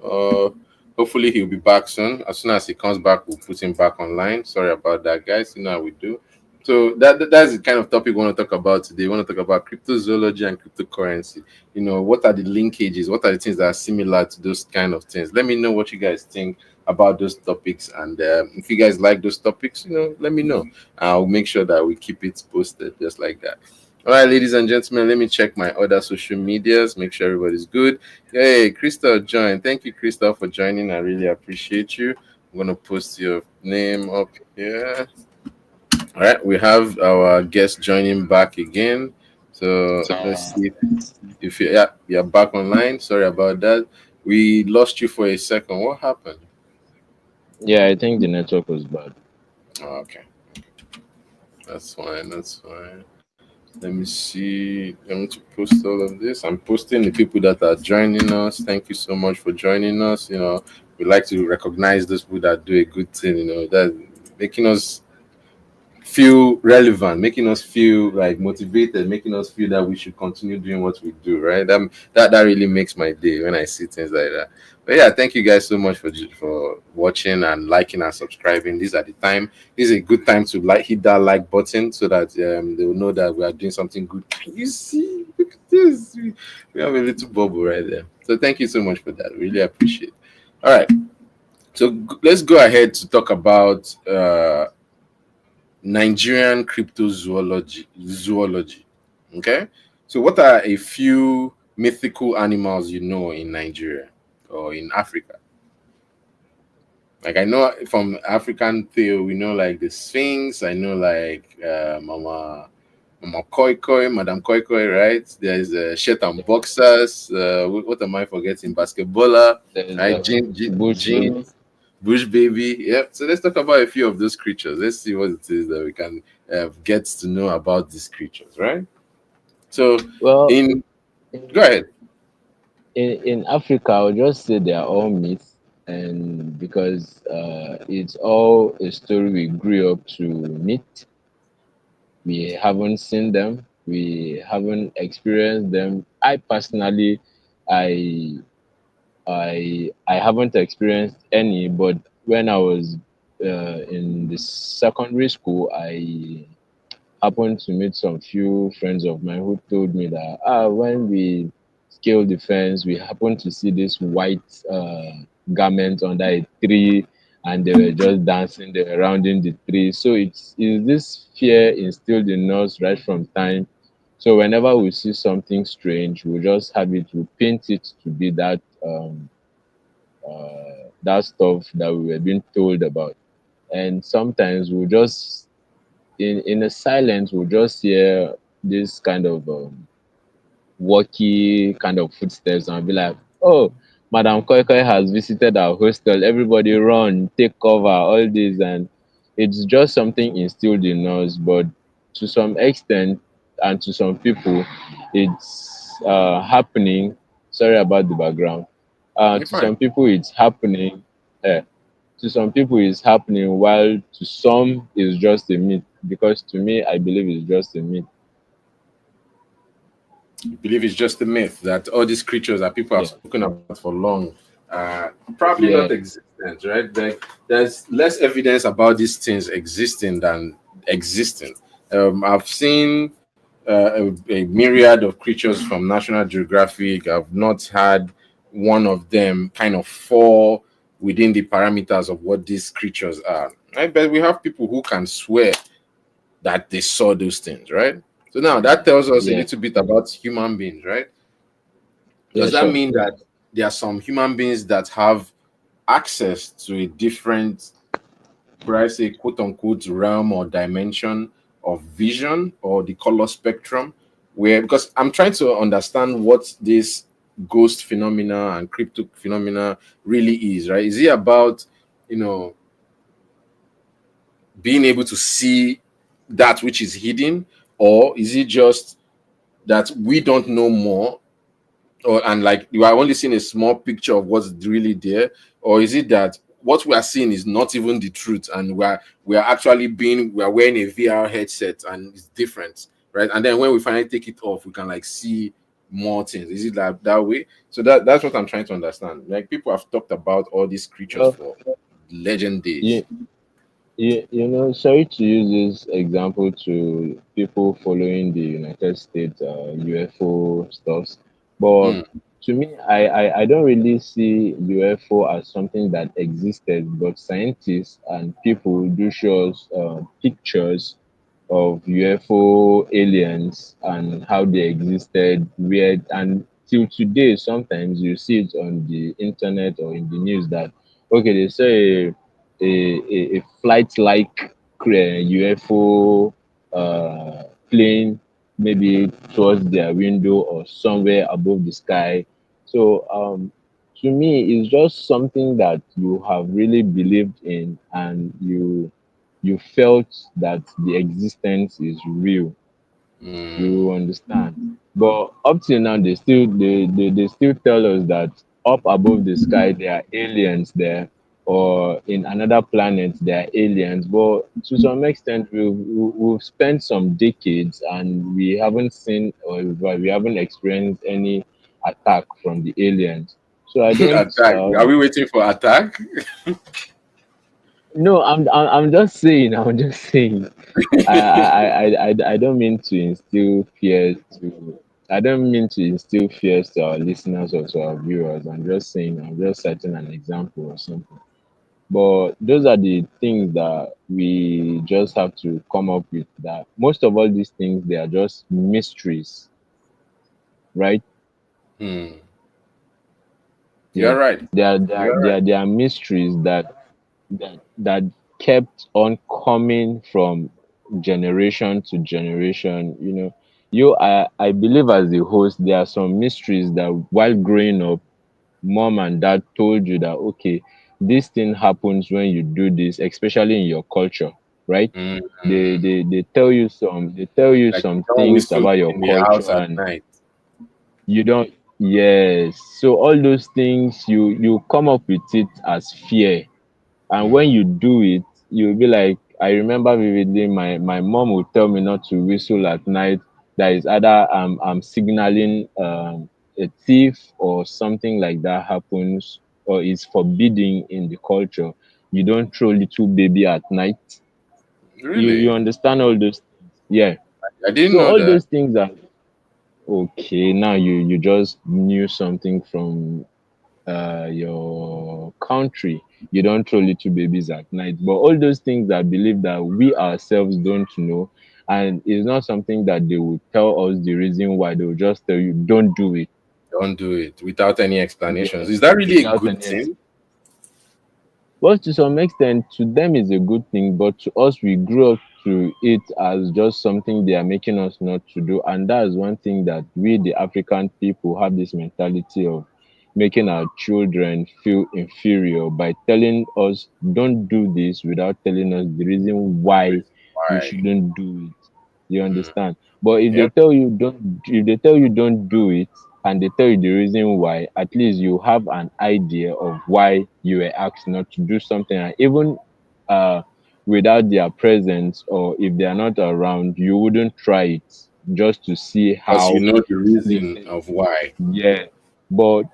Uh, Hopefully he'll be back soon. As soon as he comes back, we'll put him back online. Sorry about that, guys. You know how we do. So that's the kind of topic we want to talk about today. We want to talk about cryptozoology and cryptocurrency. You know, what are the linkages? What are the things that are similar to those kind of things? Let me know what you guys think about those topics, and if you guys like those topics, let me know. I'll make sure that we keep it posted just like that. All right, ladies and gentlemen, let me check my other social medias, make sure everybody's good. Hey, Crystal joined. Thank you, Crystal, for joining. I really appreciate you. I'm going to post your name up here. All right, we have our guest joining back again. So let's see if you, yeah, you're back online. Sorry about that. We lost you for a second. What happened? Yeah, I think the network was bad. Oh, okay, that's fine. That's fine. Let me see. Let me to post all of this. I'm posting the people that are joining us. Thank you so much for joining us. We like to recognize those people that do a good thing. That making us feel relevant, making us feel like motivated, making us feel that we should continue doing what we do. Right? That really makes my day when I see things like that. But yeah, thank you guys so much for watching and liking and subscribing. This is a good time to hit that like button so that they will know that we are doing something good. Can you see? Look at this. We have a little bubble right there. So thank you so much for that. Really appreciate it. All right. So let's go ahead to talk about Nigerian cryptozoology. Okay. So what are a few mythical animals you know in Nigeria or in Africa? Like I know from African tale, we know like the Sphinx. I know like Mama Koi Koi, Madam Koi Koi, right? There's Shet and Boxers. What am I forgetting? Basketballer, There's right? bush baby. Bush Baby. Yep. So let's talk about a few of those creatures. Let's see what it is that we can get to know about these creatures, right? So Well, in go in, ahead. in Africa, I would just say they are all myths, and because it's all a story we grew up to meet. We haven't seen them. We haven't experienced them. I personally, I I haven't experienced any, but when I was in the secondary school, I happened to meet some few friends of mine who told me that when we scaled the fence, we happened to see this white garment under a tree, and they were just dancing, they were rounding the tree. So it's this fear instilled in us right from time. So whenever we see something strange, we just have it, we paint it to be that stuff that we were being told about. And sometimes we'll just in a silence we'll just hear this kind of walkie kind of footsteps and be like, oh, Madam Koi Koi has visited our hostel, everybody run, take cover, all this. And it's just something instilled in us, but to some extent and to some people it's happening. Sorry about the background. You're To fine. some people it's happening. uh, to some people it's happening, while to some it's just a myth, because to me I believe it's just a myth. You believe it's just a myth that all these creatures that people have Yeah, spoken about for long probably yeah, not existent, right? There's less evidence about these things existing than existing. I've seen a myriad of creatures from National Geographic. I've not had one of them kind of fall within the parameters of what these creatures are. Right? But we have people who can swear that they saw those things, right? So now that tells us a yeah, little bit about human beings, right? yeah, Does that sure. mean that there are some human beings that have access to a different, would I say, quote unquote, realm or dimension of vision or the color spectrum? Where, because I'm trying to understand what this ghost phenomena and crypto phenomena really is, right? Is it about, you know, being able to see that which is hidden, or is it just that we don't know more, or and like you are only seeing a small picture of what's really there, or is it that what we are seeing is not even the truth, and we are actually being we are wearing a VR headset and it's different, right? And then when we finally take it off, we can like see more things. Is it that way? So that's what I'm trying to understand. Like people have talked about all these creatures Well, for legend days. you, sorry to use this example to people following the United States UFO stuffs, but Hmm. to me, I don't really see UFO as something that existed, but scientists and people do show us pictures of UFO aliens and how they existed, where and till today, sometimes you see it on the internet or in the news that okay, they say a flight like UFO plane maybe towards their window or somewhere above the sky. So to me, it's just something that you have really believed in and you felt that the existence is real. You Hmm. understand? But up till now, they still tell us that up above the sky there are aliens there, or in another planet there are aliens. But to some extent, we've spent some decades and we haven't seen or we haven't experienced any attack from the aliens. So I don't. Attack. Are we waiting for attack? No, I'm just saying. I'm just saying. I don't mean to instill fear to I don't mean to instill fears to our listeners or to our viewers. I'm just saying I'm just setting an example or something. But those are the things that we just have to come up with, that most of all these things they are just mysteries, right? Hmm. Yeah. You're right. You're right. They are mysteries that kept on coming from generation to generation. I believe as the host, there are some mysteries that while growing up, mom and dad told you that okay, this thing happens when you do this, especially in your culture, right? Hmm. They tell you Like some don't things whistle about your in the house culture, at and night. you don't. Yes, so all those things you come up with it as fear, and when Hmm. you do it, you'll be like, I remember vividly, my mom would tell me not to whistle at night. That is either I'm signaling a thief or something like that happens, or is forbidden in the culture. You don't throw little baby at night. You Really? understand all those things? Yeah. I didn't So know all that. those things are okay. Now you just knew something from your country. You don't throw little babies at night. But all those things I believe that we ourselves don't know. And it's not something that they will tell us the reason why. They will just tell you, don't do it. Don't do it without any explanations. Yeah. Is that really a Without good any thing? Well, to some extent, to them is a good thing, but to us, we grew up to it as just something they are making us not to do. And that is one thing that we, the African people, have this mentality of making our children feel inferior by telling us, don't do this, without telling us the reason why we Why? shouldn't do it. You Hmm. understand? But Yep. if they tell you don't do it, and they tell you the reason why, at least you have an idea of why you were asked not to do something. And even uh, without their presence, or if they are not around, you wouldn't try it just to see Because you how. know the If reason of why. Yeah, but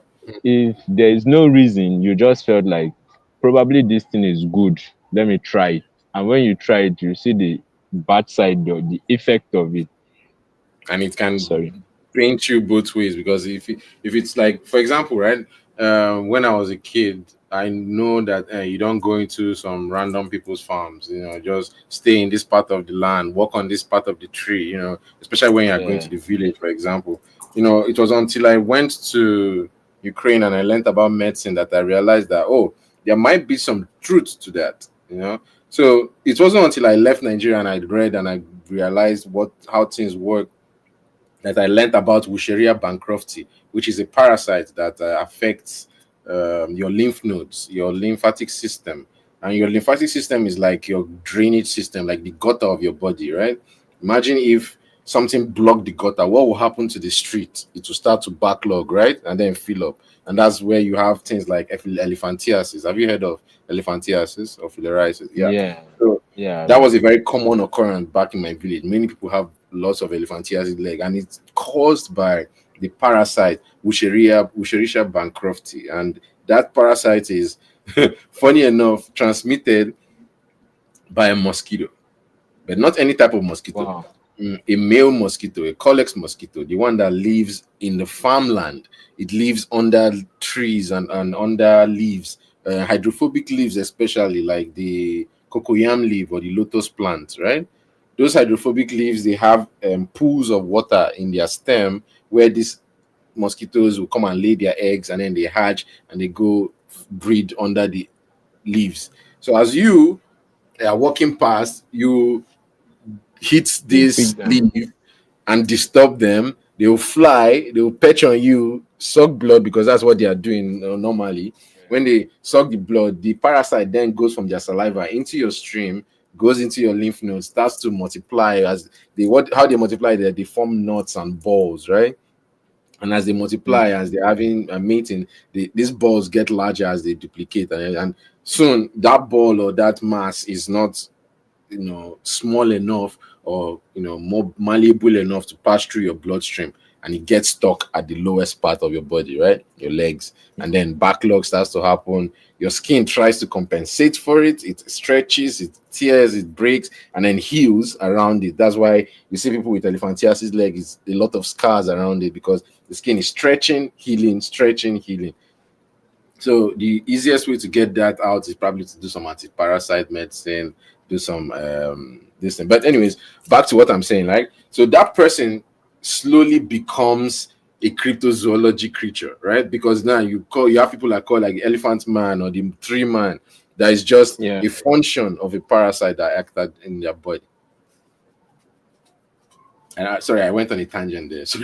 if there is no reason, you just felt like probably this thing is good. Let me try it. And when you try it, you see the bad side or the effect of it. And it can Sorry. paint you both ways, because if it's like, for example, right, when I was a kid, I know that you don't go into some random people's farms, just stay in this part of the land, walk on this part of the tree, especially when you are going to Yeah. the village, for example. It was until I went to Ukraine and I learned about medicine that I realized that, oh, there might be some truth to that. So it wasn't until I left Nigeria and I read and I realized how things work, that I learned about Wucheria bankruptcy, which is a parasite that affects your lymph nodes, your lymphatic system. And your lymphatic system is like your drainage system, like the gutter of your body, right? Imagine if something block the gutter, what will happen to the street? It will start to backlog, right? And then fill up. And that's where you have things like elephantiasis. Have you heard of elephantiasis or filariasis? Yeah. Yeah. So Yeah. that was a very common occurrence back in my village. Many people have lots of elephantiasis leg, and it's caused by the parasite Wucherisha bancrofti. And that parasite is, funny enough, transmitted by a mosquito, but not any type of mosquito. Wow. A male mosquito, a Colex mosquito, the one that lives in the farmland. It lives under trees and under leaves, hydrophobic leaves, especially like the cocoyam leaf or the lotus plant, right? Those hydrophobic leaves, they have pools of water in their stem where these mosquitoes will come and lay their eggs, and then they hatch and they go breed under the leaves. So as you are walking past, you hit You pick this them. leaf and disturb them, they will fly, they will perch on you, suck blood, because that's what they are doing normally. When they suck the blood, the parasite then goes from their saliva into your stream, goes into your lymph nodes, starts to multiply. As they what how they multiply, they form knots and balls, right? And as they multiply, Mm. as they're having a mating, these balls get larger as they duplicate, and soon that ball or that mass is not, small enough, or more malleable enough to pass through your bloodstream, and it gets stuck at the lowest part of your body, right, your legs. And then backlog starts to happen. Your skin tries to compensate for it. It stretches, it tears, it breaks, and then heals around it. That's why you see people with elephantiasis leg is a lot of scars around it, because the skin is stretching, healing, stretching, healing. So the easiest way to get that out is probably to do some anti-parasite medicine, do some this thing. But anyways, back to what I'm saying, right? So that person slowly becomes a cryptozoology creature, right? Because now you have people that call like elephant man or the tree man, that is just Yeah. a function of a parasite that acted in their body. And sorry, I went on a tangent there. So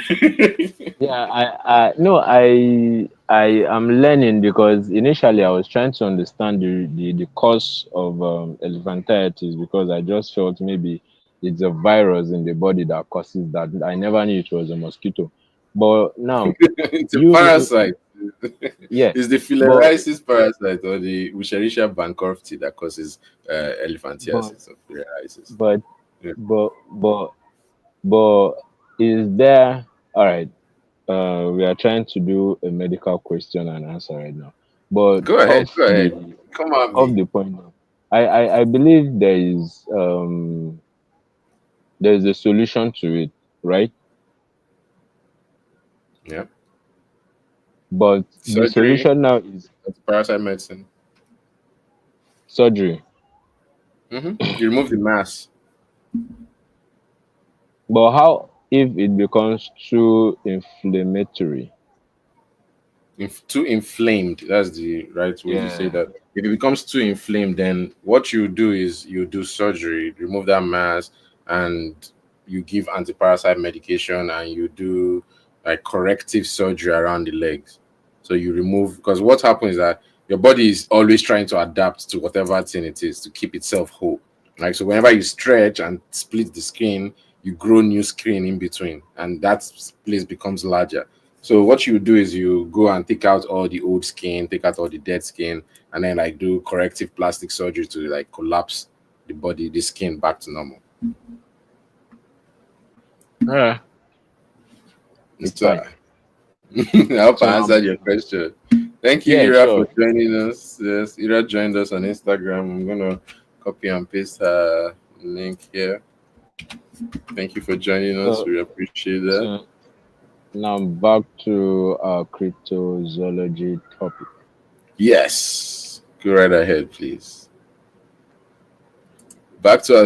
Yeah, I no, I am learning because initially I was trying to understand the cause of elephantitis, because I just felt maybe it's a virus in the body that causes that. I never knew it was a mosquito. But now it's a you parasite. yeah, It's the but filariasis parasite or the Wucherisha bancrofti that causes but elephantiasis or filariasis. but Yeah. but but but is there, all right, we are trying to do a medical question and answer right now. But Go ahead, go ahead. Come on, of me. the point now, I believe there is a solution to it, right? Yeah. But the Surgery, solution now is parasite medicine. surgery. You remove the mass. But how if it becomes too inflammatory? Too inflamed. That's the right way to say Yeah. that. If it becomes too inflamed, then what you do is you do surgery, remove that mass, and you give anti-parasite medication, and you do like corrective surgery around the legs. So you remove, because what happens is that your body is always trying to adapt to whatever thing it is to keep itself whole. Like, so whenever you stretch and split the skin, you grow new skin in between, and that place becomes larger. So what you do is you go and take out all the old skin, take out all the dead skin, and then like do corrective plastic surgery to like collapse the body, the skin back to normal. Yeah, it's So fine. I hope So I now, answered your question. Thank you, yeah, Ira, for sure. joining us. Yes, Ira joined us on Instagram. I'm gonna copy and paste her link here. Thank you for joining us. So We appreciate that. so now back to our cryptozoology topic. Yes. Go right ahead, please. Back to our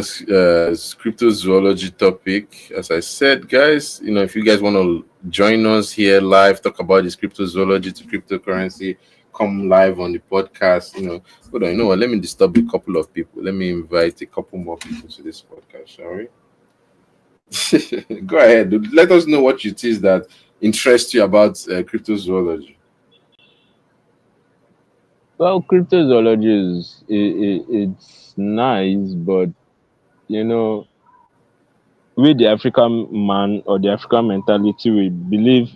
cryptozoology topic. As I said, guys, if you guys want to join us here live, talk about this cryptozoology to cryptocurrency, come live on the podcast. Hold on, you know what? Let me disturb a couple of people. Let me invite a couple more people to this podcast, shall we? Go ahead. Let us know what it is that interests you about cryptozoology. Well, cryptozoology it's nice, but you know, we the African man or the African mentality we believe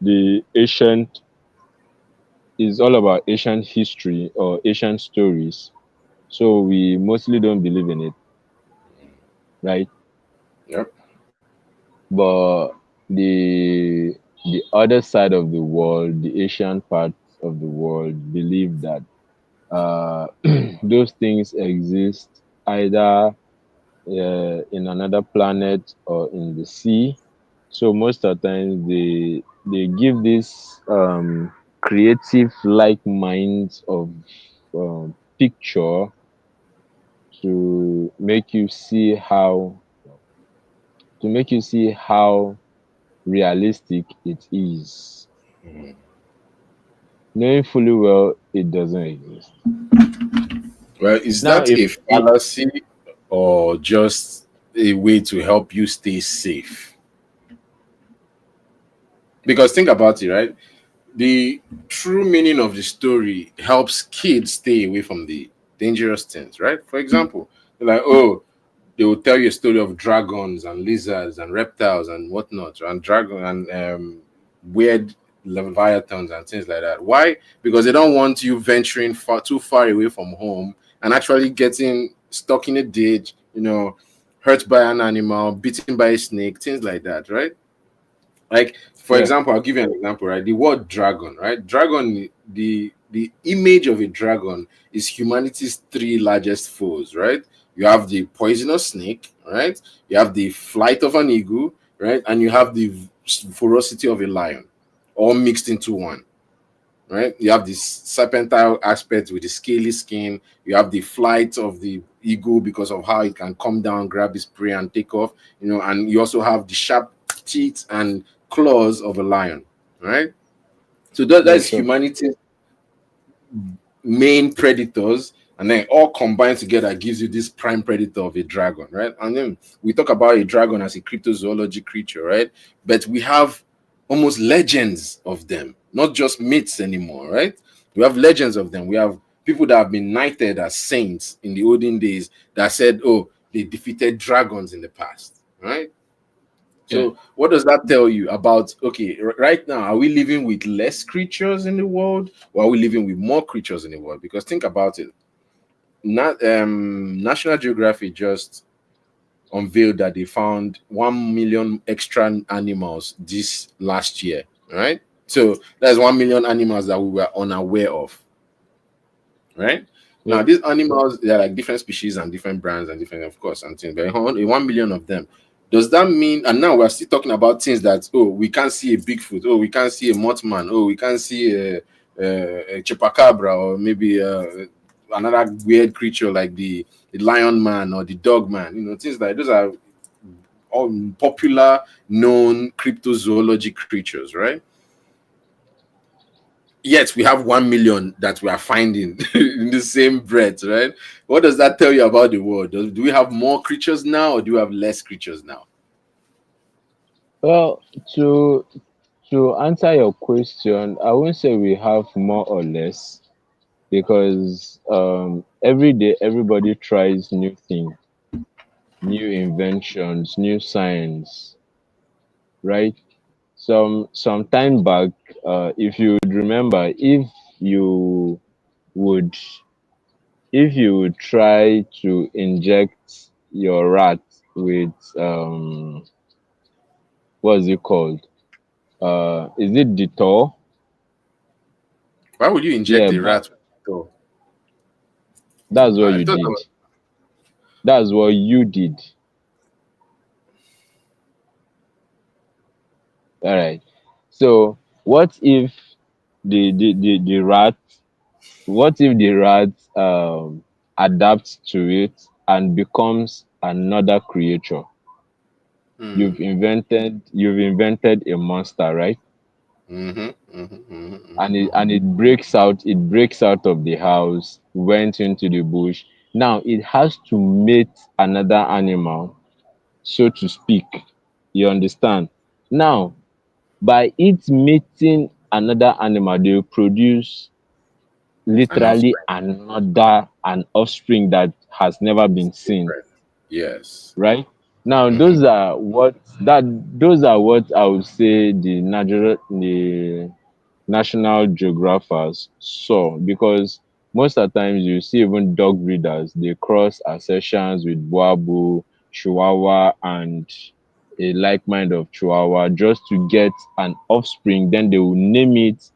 the ancient is all about ancient history or ancient stories. So we mostly don't believe in it, right? Yep. But the other side of the world, the Asian part of the world, believe that those things exist either in another planet or in the sea. So most of the times they give this creative like minds of picture to make you see how realistic it is, Mhm. knowing fully well it doesn't exist. Well, is Now, that if a it, fallacy or just a way to help you stay safe? Because think about it, right? The true meaning of the story helps kids stay away from the dangerous things, right? For example, they're like, oh, they will tell you a story of dragons and lizards and reptiles and whatnot, and dragon and weird leviathans and things like that. Why? Because they don't want you venturing too far away from home and actually getting stuck in a ditch, hurt by an animal, bitten by a snake, things like that, right? Like, for yeah, example, I'll give you an example, right? The word dragon, right? Dragon, the image of a dragon is humanity's three largest foes, right? You have the poisonous snake, right? You have the flight of an eagle, right? And you have the ferocity of a lion, all mixed into one, right? You have this serpentine aspect with the scaly skin. You have the flight of the eagle because of how it can come down, grab its prey, and take off. And you also have the sharp teeth and claws of a lion, right? So that's yes, sir. humanity's main predators, and then all combined together gives you this prime predator of a dragon, right? And then we talk about a dragon as a cryptozoology creature, right? But we have almost legends of them, not just myths anymore, right? We have legends of them. We have people that have been knighted as saints in the olden days that said, oh, they defeated dragons in the past, right? Yeah. So, what does that tell you about? Okay, right now, are we living with less creatures in the world, or are we living with more creatures in the world? Because think about it. National Geographic just unveiled that they found 1 million extra animals this last year. Right, so that's 1 million animals that we were unaware of. Right now, Yeah. these animals, they're like different species and different brands and different, of course, and things. But 1 million of them. Does that mean? And now we're still talking about things that, oh, we can't see a Bigfoot, oh, we can't see a Mothman, oh, we can't see a chupacabra, or maybe another weird creature like the lion man or the dog man. Things like those are all popular, known cryptozoology creatures, right? Yet we have 1 million that we are finding in the same breath, right? What does that tell you about the world? Do we have more creatures now, or do we have less creatures now? Well, to answer your question, I won't say we have more or less because every day everybody tries new things, new inventions, new science, right? Some time back, if you would remember, you would if you would try to inject your rat with what's it called? Is it Dettol? Why would you Yeah, inject a but rat with so that's what I you thought that did. was, That's what you did. All right. So what if the rat? What if the rat adapts to it and becomes another creature? hmm, You've invented a monster, right? mm-hmm, mm-hmm, mm-hmm, And it mm-hmm. and it breaks out of the house, went into the bush. Now it has to mate another animal, so to speak. You understand? Now, by it mating another animal, they will produce And literally offspring, an offspring that has never been seen. different. Yes. right? Now Mm-hmm. those are what I would say the national geographers saw, because most of the times you see even dog breeders, they cross accessions with Boabu, Chihuahua, and a like mind of Chihuahua just to get an offspring. Then they will name it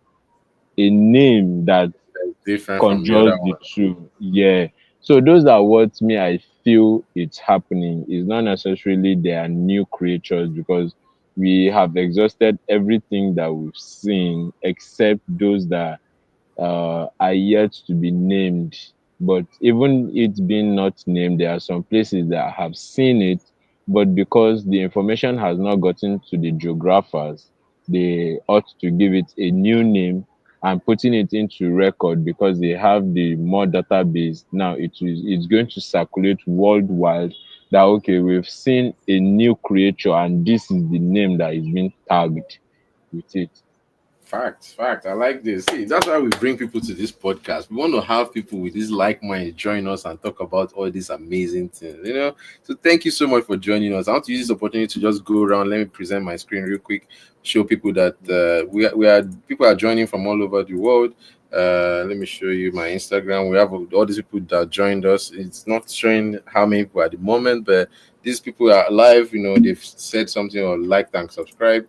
a name that That's different from the other conjures the one. two. Yeah. So those are what me I feel it's happening. It's not necessarily they are new creatures, because we have exhausted everything that we've seen except those that are yet to be named. But even it being not named, there are some places that have seen it, but because the information has not gotten to the geographers, they ought to give it a new name and putting it into record, because they have the more database now. It's going to circulate worldwide that okay, we've seen a new creature and this is the name that is being tagged with it. Facts, facts. I like this. See, that's why we bring people to this podcast. We want to have people with this like mind join us and talk about all these amazing things. So thank you so much for joining us. I want to use this opportunity to just go around. Let me present my screen real quick. Show people that we are people are joining from all over the world. Let me show you my Instagram. We have all these people that joined us. It's not showing how many people at the moment, but these people are live. They've said something or liked and subscribed.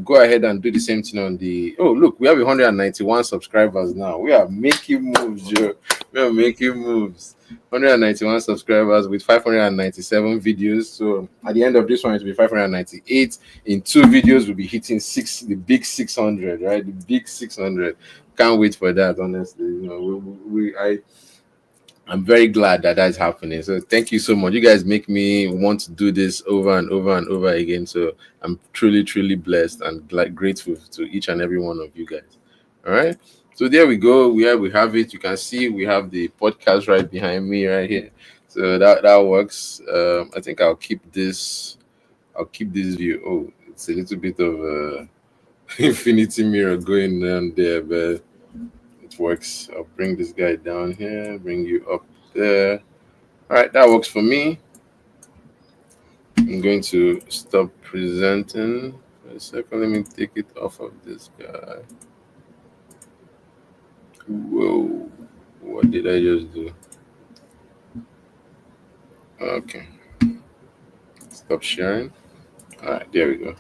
Go ahead and do the same thing on the. Oh, look, we have 191 subscribers now. We are making moves, Joe. We are making moves. 191 subscribers with 597 videos. So at the end of this one, it will be 598. In 2 videos, we'll be hitting the big 600, right? The big 600. Can't wait for that. Honestly, I'm very glad that that's happening. So thank you so much. You guys make me want to do this over and over and over again. So I'm truly, truly blessed and grateful to each and every one of you guys. All right. So there we go. We have it. You can see we have the podcast right behind me right here. So that works. I think I'll keep this. I'll keep this view. Oh, it's a little bit of a infinity mirror going on there, but it works. I'll bring this guy down here. Bring you up there. All right, that works for me. I'm going to stop presenting for a second. Let me take it off of this guy. Whoa, what did I just do? Okay, stop sharing. All right, there we go.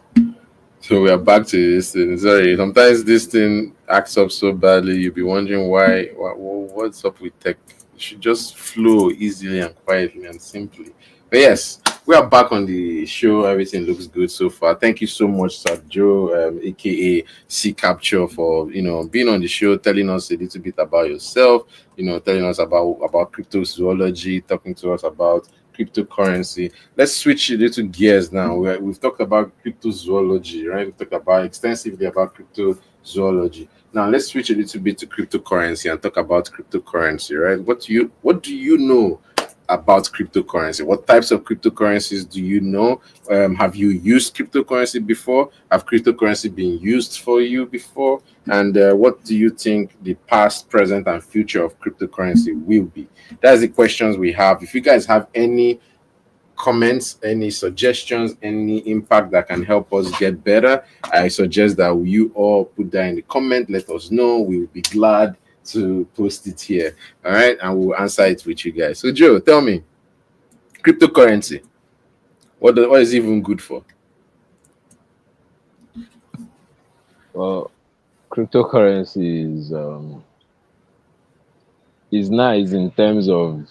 So we are back to this thing. Sorry, sometimes this thing acts up so badly. You'll be wondering what's up with tech. It should just flow easily and quietly and simply. But yes, we are back on the show. Everything looks good so far. Thank you so much, Sir Joe, aka C Capture, for being on the show, telling us a little bit about yourself. Telling us about cryptozoology, talking to us about cryptocurrency. Let's switch a little gears now. We've talked about cryptozoology, right? We've talked about extensively about cryptozoology. Now let's switch a little bit to cryptocurrency and talk about cryptocurrency, right? What do you know about cryptocurrency? What types of cryptocurrencies do you know? Have you used cryptocurrency before? Have cryptocurrency been used for you before? And what do you think the past, present, and future of cryptocurrency will be? That's the questions we have. If you guys have any comments, any suggestions, any impact that can help us get better, I suggest that you all put that in the comment. Let us know. We will be glad to post it here. All right, and we'll answer it with you guys. So, Joe, tell me, cryptocurrency. What is it even good for? Well, cryptocurrency is nice in terms of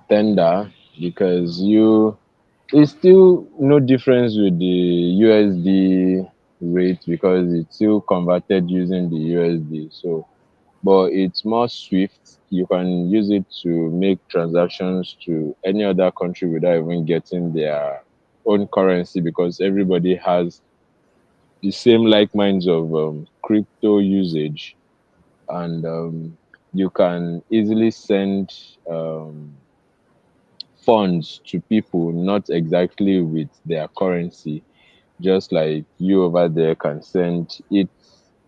tender, because you it's still no difference with the USD rate, because it's still converted using the USD. So, but it's more swift. You can use it to make transactions to any other country without even getting their own currency, because everybody has the same like minds of crypto usage, and you can easily send funds to people not exactly with their currency, just like you over there can send it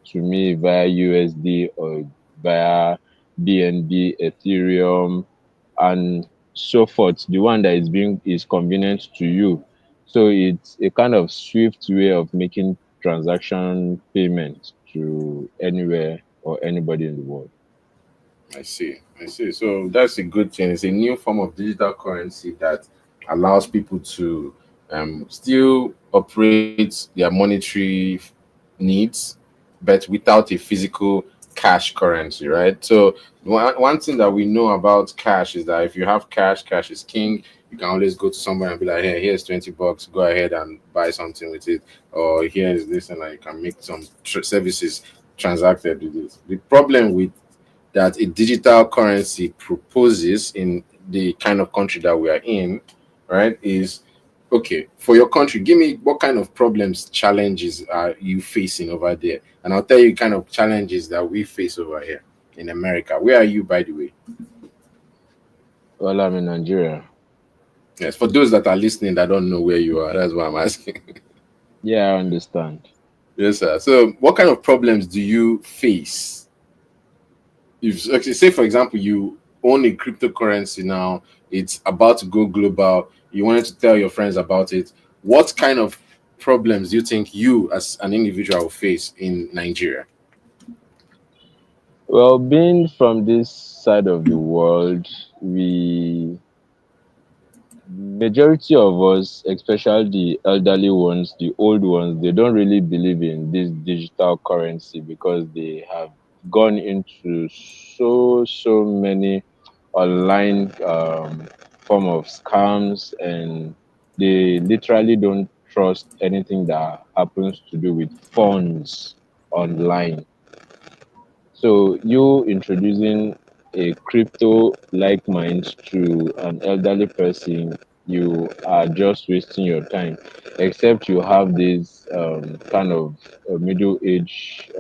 to me via USD or via BNB, Ethereum, and so forth, the one that is convenient to you. So it's a kind of swift way of making transaction payment to anywhere or anybody in the world. I see. I see. So that's a good thing. It's a new form of digital currency that allows people to still operate their monetary needs, but without a physical cash currency, right? So one thing that we know about cash is that if you have cash, cash is king. You can always go to somewhere and be like, "Hey, here's $20. Go ahead and buy something with it," or "Here's this," and I can make some services transacted with it. The problem with that a digital currency proposes in the kind of country that we are in, right, is okay, for your country, give me what kind of problems, challenges are you facing over there? And I'll tell you kind of challenges that we face over here in America. Where are you, by the way? Well, I'm in Nigeria. Yes, for those that are listening that don't know where you are, that's why I'm asking. Yeah, I understand. Yes, sir. So, what kind of problems do you face if, okay, say for example, you own a cryptocurrency now, it's about to go global, you wanted to tell your friends about it, what kind of problems do you think you as an individual will face in Nigeria? Well, being from this side of the world, we majority of us, especially the elderly ones, the old ones, they don't really believe in this digital currency because they have gone into so many online form of scams, and they literally don't trust anything that happens to do with funds online. So you introducing a crypto like mind to an elderly person, you are just wasting your time. Except you have this kind of middle age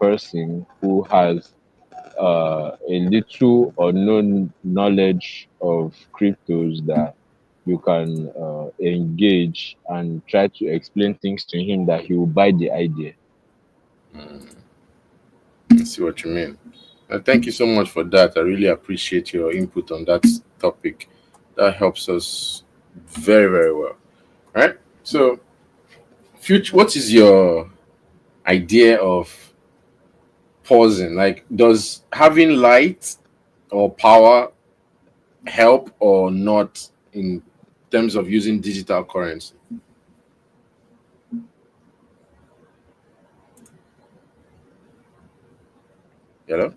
person who has a little or no knowledge of cryptos that you can engage and try to explain things to him that he will buy the idea. I see what you mean. Thank you so much for that. I really appreciate your input on that topic. That helps us very, very well. All right. So, future, what is your idea of pausing? Like, does having light or power help or not in terms of using digital currency? Hello?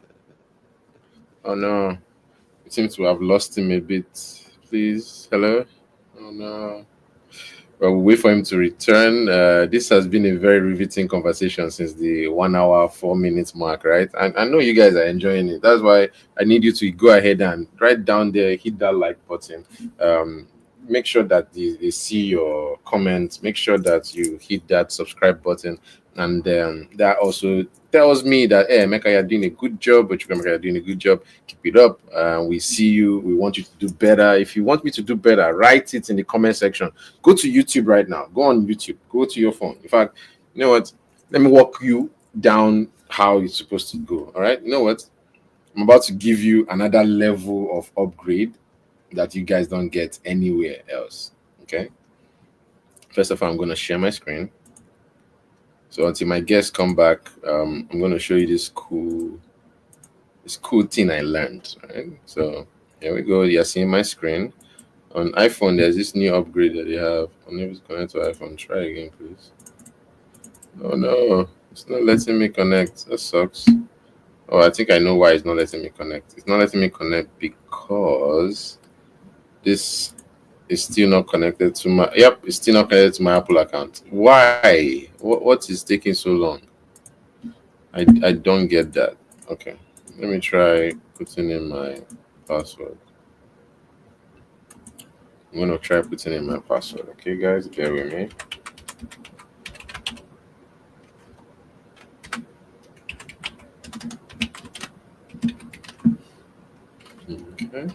Oh no, it seems to have lost him a bit. Please, hello? Oh no. Well, we'll wait for him to return. This has been a very riveting conversation since the 1 hour, 4 minutes mark, right? And I know you guys are enjoying it. That's why I need you to go ahead and right down there, hit that like button. Make sure that they see your comments. Make sure that you hit that subscribe button. And that also tells me that, hey, Mecca, you're doing a good job, but you're doing a good job. Keep it up. We see you. We want you to do better. If you want me to do better, write it in the comment section. Go to YouTube right now. Go on YouTube. Go to your phone. In fact, you know what? Let me walk you down how it's supposed to go. All right. You know what? I'm about to give you another level of upgrade that you guys don't get anywhere else. Okay. First of all, I'm going to share my screen. So until my guests come back, I'm going to show you this cool thing I learned. Right. So here we go. You're seeing my screen. On iPhone, there's this new upgrade that they have. Unable to connect to iPhone. Try again, please. Oh no, it's not letting me connect. That sucks. Oh, I think I know why it's not letting me connect. It's not letting me connect because this is still not connected to my. Yep, it's still not connected to my Apple account. Why? What is taking so long? I don't get that. Okay, let me try putting in my password. I'm gonna try putting in my password. Okay, guys, bear with me. Okay.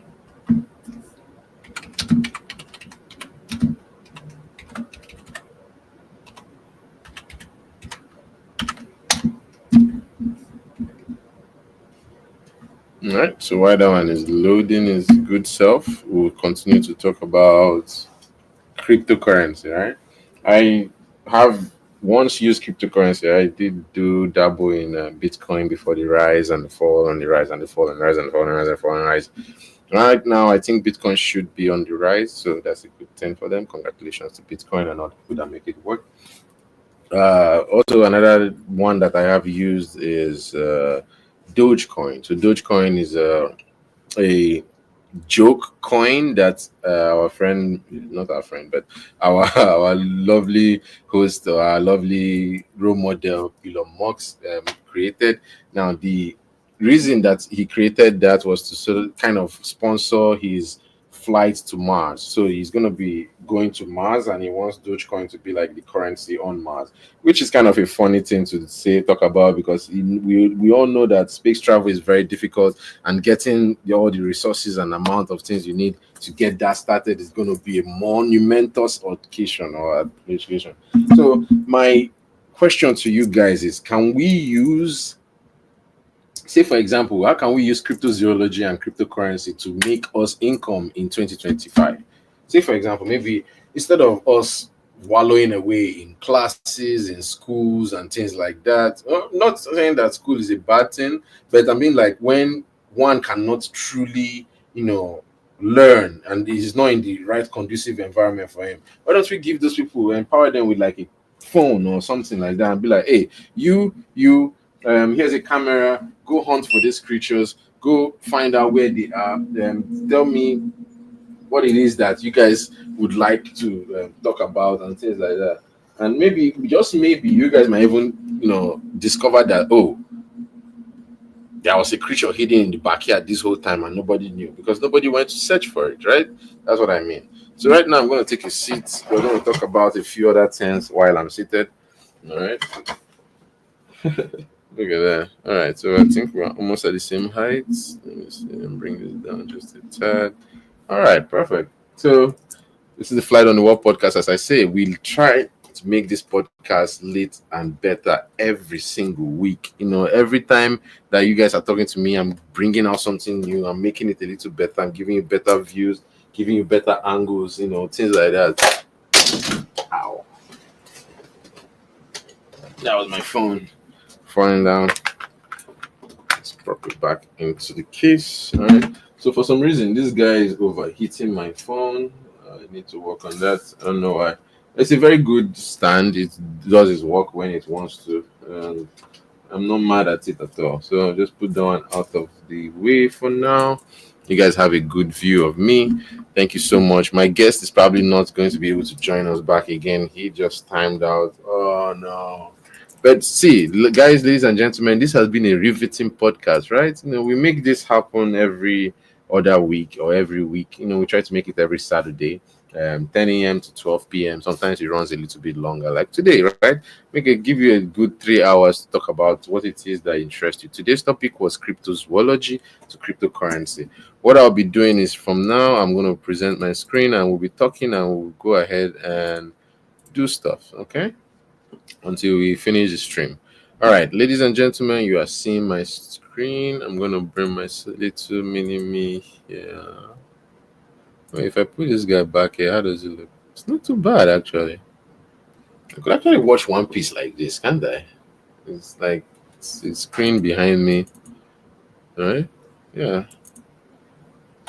All right. So while that one is loading its good self, we'll continue to talk about cryptocurrency. Right. I have once used cryptocurrency. I did do dabble in Bitcoin before the rise and the fall, and the rise and the fall, and the rise and the fall, and the rise and the fall and rise. Right now, I think Bitcoin should be on the rise, so that's a good thing for them. Congratulations to Bitcoin and all the people that make it work. Also, another one that I have used is Dogecoin. So Dogecoin is a joke coin that our friend, not our friend, but our our lovely host or our lovely role model Elon Musk created. Now, the reason that he created that was to sort of kind of sponsor his flight to Mars. So he's going to be going to Mars, and he wants Dogecoin to be like the currency on Mars, which is kind of a funny thing to say talk about because we all know that space travel is very difficult, and getting all the resources and amount of things you need to get that started is going to be a monumentous occasion or occasion. So my question to you guys is, can we use, say for example, how can we use cryptozoology and cryptocurrency to make us income in 2025? Say for example, maybe instead of us wallowing away in classes in schools and things like that, not saying that school is a bad thing, but I mean like when one cannot truly, learn and is not in the right conducive environment for him, why don't we give those people, empower them with like a phone or something like that, and be like, hey, you here's a camera, go hunt for these creatures, go find out where they are, tell me what it is that you guys would like to talk about and things like that. And maybe, just maybe, you guys might even, discover that, oh, there was a creature hidden in the backyard this whole time and nobody knew because nobody went to search for it, right? That's what I mean. So right now I'm going to take a seat. We're going to talk about a few other things while I'm seated. All right. Look at that. All right. So I think we're almost at the same height. Let me see and bring this down just a tad. All right. Perfect. So this is the Flight on the Wall podcast. As I say, we'll try to make this podcast lit and better every single week. Every time that you guys are talking to me, I'm bringing out something new. I'm making it a little better. I'm giving you better views, giving you better angles, things like that. Ow. That was my phone falling down. Let's prop it back into the case. All right. So for some reason, this guy is overheating my phone. I need to work on that. I don't know why. It's a very good stand. It does its work when it wants to. I'm not mad at it at all. So I'll just put that one out of the way for now. You guys have a good view of me. Thank you so much. My guest is probably not going to be able to join us back again. He just timed out. Oh no. But see, guys, ladies and gentlemen, this has been a riveting podcast, right? We make this happen every other week or every week. We try to make it every Saturday, 10 a.m. to 12 p.m. Sometimes it runs a little bit longer, like today, right? Give you a good 3 hours to talk about what it is that interests you. Today's topic was cryptozoology to cryptocurrency. What I'll be doing is from now, I'm going to present my screen and we'll be talking and we'll go ahead and do stuff, okay? Until we finish the stream. All right, ladies and gentlemen, you are seeing my screen. I'm going to bring my little mini me here. Well, if I put this guy back here, how does it look? It's not too bad, actually. I could actually watch One Piece like this, can't I? It's like it's screen behind me. All right? Yeah,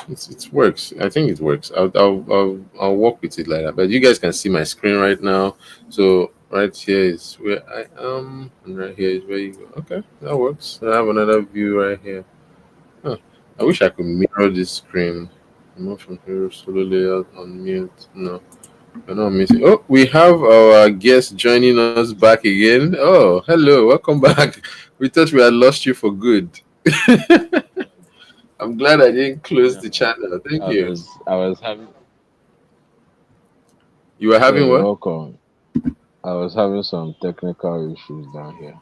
it works. I think it works. I'll work with it like that. But you guys can see my screen right now. So right here is where I am, and right here is where you go. Okay, that works. I have another view right here. Huh. I wish I could mirror this screen. Move from here, solo layout on mute. No, I'm not missing. Oh, we have our guest joining us back again. Oh, hello, welcome back. We thought we had lost you for good. I'm glad I didn't close the No, channel. Thank I you. was I was having. You were Yeah, having you're what? welcome. I was having some technical issues down here.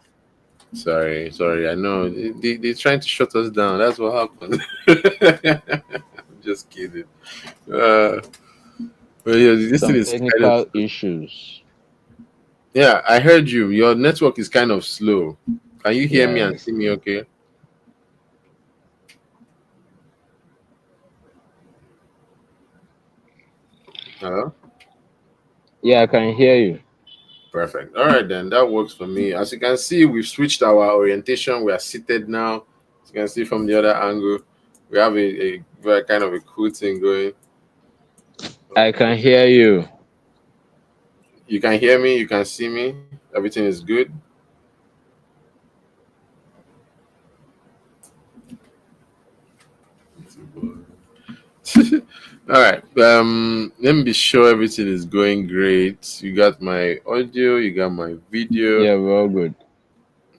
Sorry. I know they're trying to shut us down. That's what happened. I'm just kidding. Uh, but yeah, this thing Some is kind of. technical issues. Yeah, I heard you. Your network is kind of slow. Can you hear me and Yes. see me okay? Hello? Yeah, I can hear you. Perfect. All right, then that works for me. As you can see, we've switched our orientation. We are seated now. As you can see from the other angle, we have a very kind of a cool thing going. I can hear you. You can hear me, you can see me, everything is good. All right. Let me be sure everything is going great. You got my audio, you got my video. Yeah, we're all good.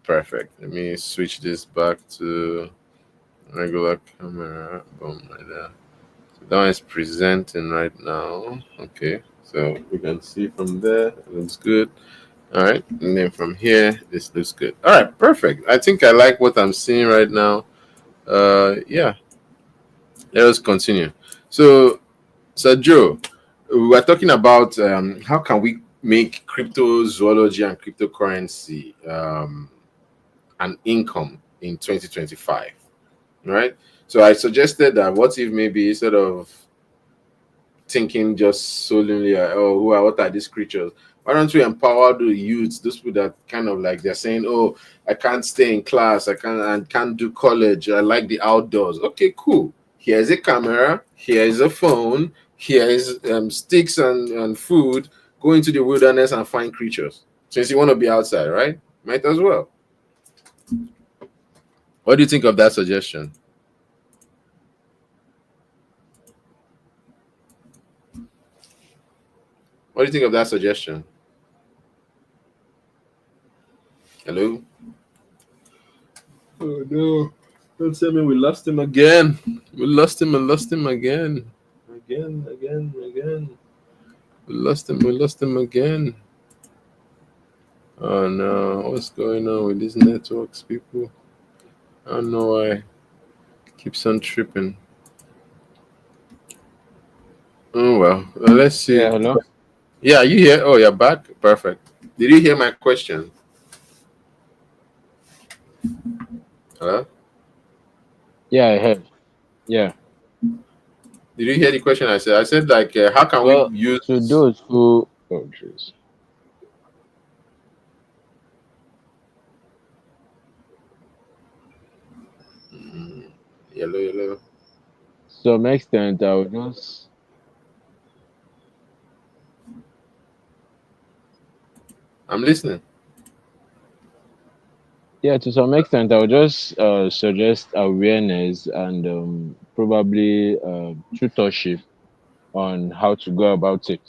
Perfect. Let me switch this back to regular camera. Boom, right there. So that one is presenting right now. Okay. So we can see from there. It looks good. All right. And then from here, this looks good. All right. Perfect. I think I like what I'm seeing right now. Yeah. Let us continue. So, Sir Joe, we were talking about how can we make cryptozoology and cryptocurrency an income in 2025, right? So I suggested that what if maybe instead of thinking just solely, oh, what are these creatures? Why don't we empower the youths, those people that kind of like they're saying, oh, I can't stay in class, I can't do college, I like the outdoors. Okay, cool. Here's a camera, here is a phone, here is sticks and food. Go into the wilderness and find creatures. Since you want to be outside, right? Might as well. What do you think of that suggestion? What do you think of that suggestion? Hello? Oh no. Don't tell me we lost him again. We lost him and lost him again. Again. We lost him again. Oh no. What's going on with these networks, people? I don't know why. It keeps on tripping. Oh well. Let's see. Yeah, hello? Yeah, you here? Oh, you're back? Perfect. Did you hear my question? Hello? Yeah, I heard. Yeah. Did you hear the question I said? I said like how can we Well, to use those who, oh, jeez. mm, yellow. Some extent, I would just, I'm listening. yeah, to some extent, I would just suggest awareness and probably tutorship on how to go about it.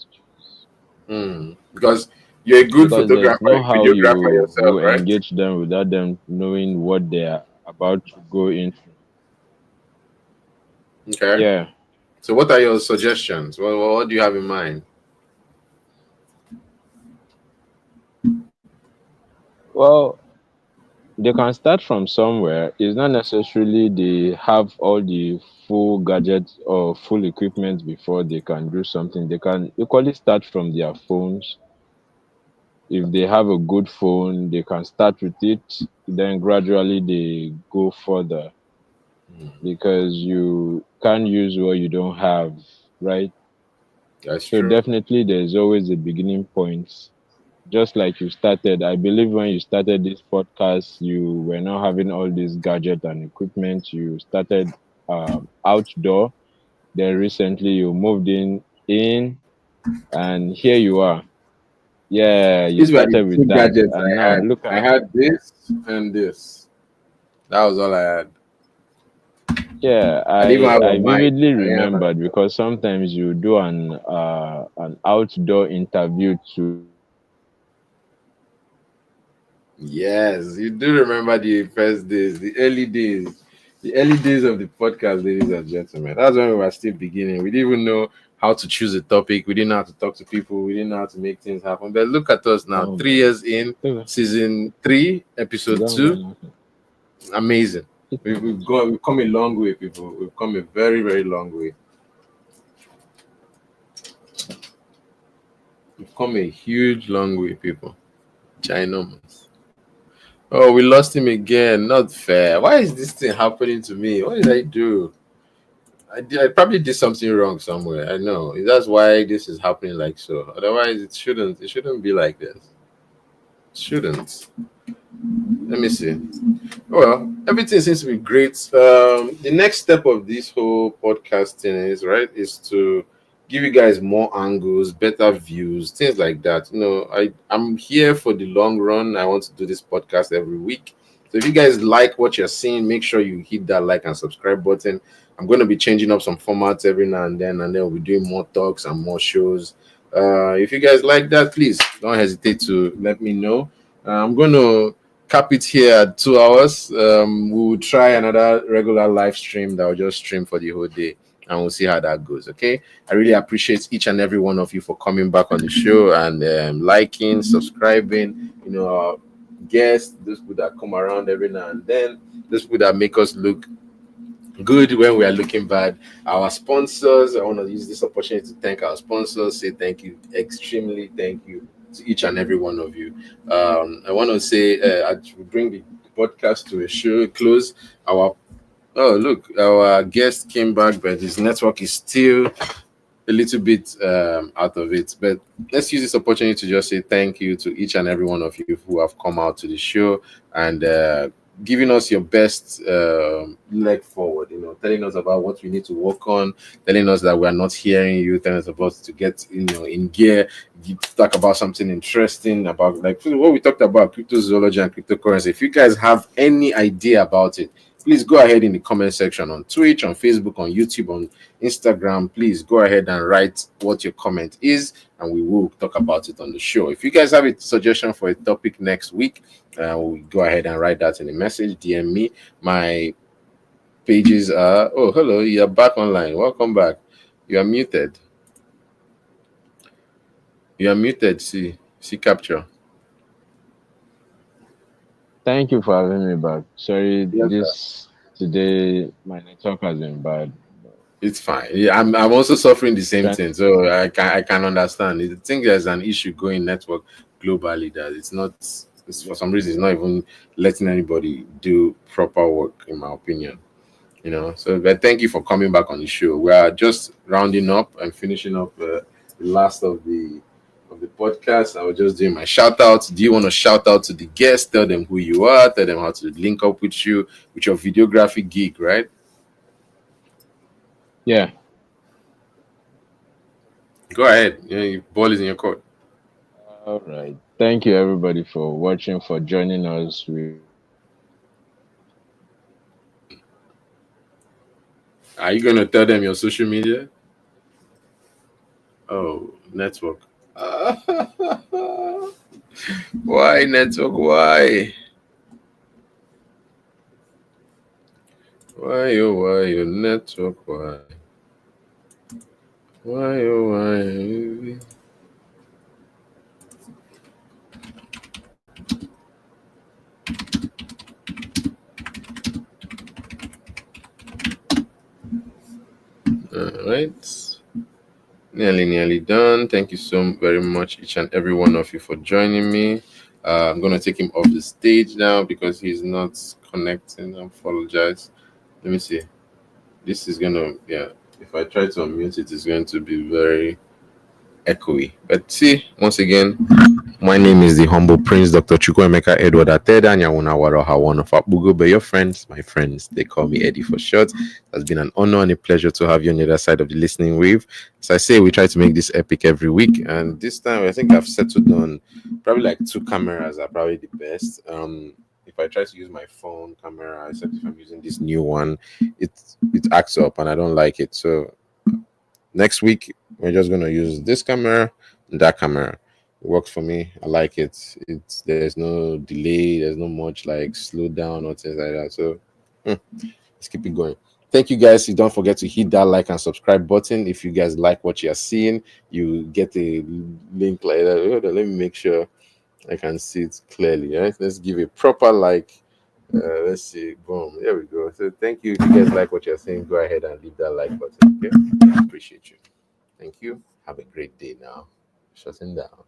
Because you're a good Because there's photographer, no a how videographer you yourself, will right? engage them without them knowing what they are about to go into. Okay. Yeah. So, what are your suggestions? What do you have in mind? Well, they can start from somewhere. It's not necessarily they have all the full gadgets or full equipment before they can do something. They can equally start from their phones. If they have a good phone, they can start with it. Then gradually they go further because you can't use what you don't have, right? That's So true. definitely there's always a beginning point. Just like you started, I believe when you started this podcast, you were not having all this gadget and equipment. You started outdoor. Then recently you moved in, and here you are. Yeah, you These were the started two with that, gadgets and I now had. look I at, had this and this. That was all I had. yeah. I didn't even I have a I mic. vividly I didn't have remembered because sometimes you do an outdoor interview to. Yes, you do remember the first days, the early days of the podcast, ladies and gentlemen. That's when we were still beginning. We didn't even know how to choose a topic. We didn't know how to talk to people. We didn't know how to make things happen. But look at us now, Oh, 3 years in, okay. season three, episode Go two. on. Amazing. We've come a long way, people. We've come a very, very long way. We've come a huge long way, people. Ginormous. Oh, we lost him again. Not fair. Why is this thing happening to me? What did I do? I probably did something wrong somewhere. I know that's why this is happening like so. Otherwise, it shouldn't. It shouldn't be like this. Shouldn't. Let me see. Well, everything seems to be great. The next step of this whole podcasting is to give you guys more angles, better views, things like that. I'm here for the long run. I want to do this podcast every week. So if you guys like what you're seeing, make sure you hit that like and subscribe button. I'm going to be changing up some formats every now and then we'll be doing more talks and more shows. If you guys like that, please don't hesitate to let me know. I'm going to cap it here at 2 hours. We will try another regular live stream that will just stream for the whole day, and we'll see how that goes. Okay. I really appreciate each and every one of you for coming back on the show and liking, subscribing. Our guests, those people that come around every now and then, those people that make us look good when we are looking bad. Our sponsors, I want to use this opportunity to thank our sponsors, say thank you, extremely thank you to each and every one of you. I want to say I bring the podcast to a show close. Our guest came back, but his network is still a little bit out of it. But let's use this opportunity to just say thank you to each and every one of you who have come out to the show and giving us your best leg forward, telling us about what we need to work on, telling us that we are not hearing you, telling us about to get in gear, talk about something interesting about like what we talked about, cryptozoology and cryptocurrency. If you guys have any idea about it, please go ahead in the comment section on Twitch, on Facebook, on YouTube, on Instagram. Please go ahead and write what your comment is, and we will talk about it on the show. If you guys have a suggestion for a topic next week, we'll go ahead and write that in a message. DM me. My pages are. Oh, hello. You're back online. Welcome back. You are muted. You are muted. See capture. Thank you for having me back. Sorry, Yes, sir. this today my network has been bad. It's fine. Yeah, I'm also suffering the same Trying thing, so I can understand. I think there's an issue going network globally that it's not. It's for some reason it's not even letting anybody do proper work, in my opinion. So, but thank you for coming back on the show. We are just rounding up and finishing up the last of the podcast. I was just doing my shout outs. Do you want to shout out to the guests? Tell them who you are. Tell them how to link up with you with your videography gig, right? Yeah. Go ahead. Your ball is in your court. All right. Thank you everybody for watching, for joining us. We Are you gonna tell them your social media? Oh, network. Why network? Why? Why your network? Why? Why? All right. Nearly done. Thank you so very much, each and every one of you, for joining me. I'm going to take him off the stage now because he's not connecting. I apologize. Let me see. This is going to, yeah, if I try to unmute it, it's going to be very echoey. But see, once again, my name is the humble prince, Dr. Chukwuemeka Edward Ateda Nyawuna one of Abugo. But your friends, my friends, they call me Eddy4ShoT's. It has been an honor and a pleasure to have you on the other side of the listening wave. As I say, we try to make this epic every week, and this time I think I've settled on probably like 2 cameras are probably the best. If I try to use my phone camera, except if I'm using this new one, it acts up and I don't like it. So next week we're just gonna use this camera and that camera. It works for me. I like it. There's no delay. There's no much like slow down or things like that. So let's keep it going. Thank you guys. You don't forget to hit that like and subscribe button. If you guys like what you're seeing, you get a link like that. Hold on, let me make sure I can see it clearly. Right? Let's give a proper like. Let's see. Boom. There we go. So thank you. If you guys like what you're saying, go ahead and leave that like button. Okay. I appreciate you. Thank you. Have a great day now. Shutting down.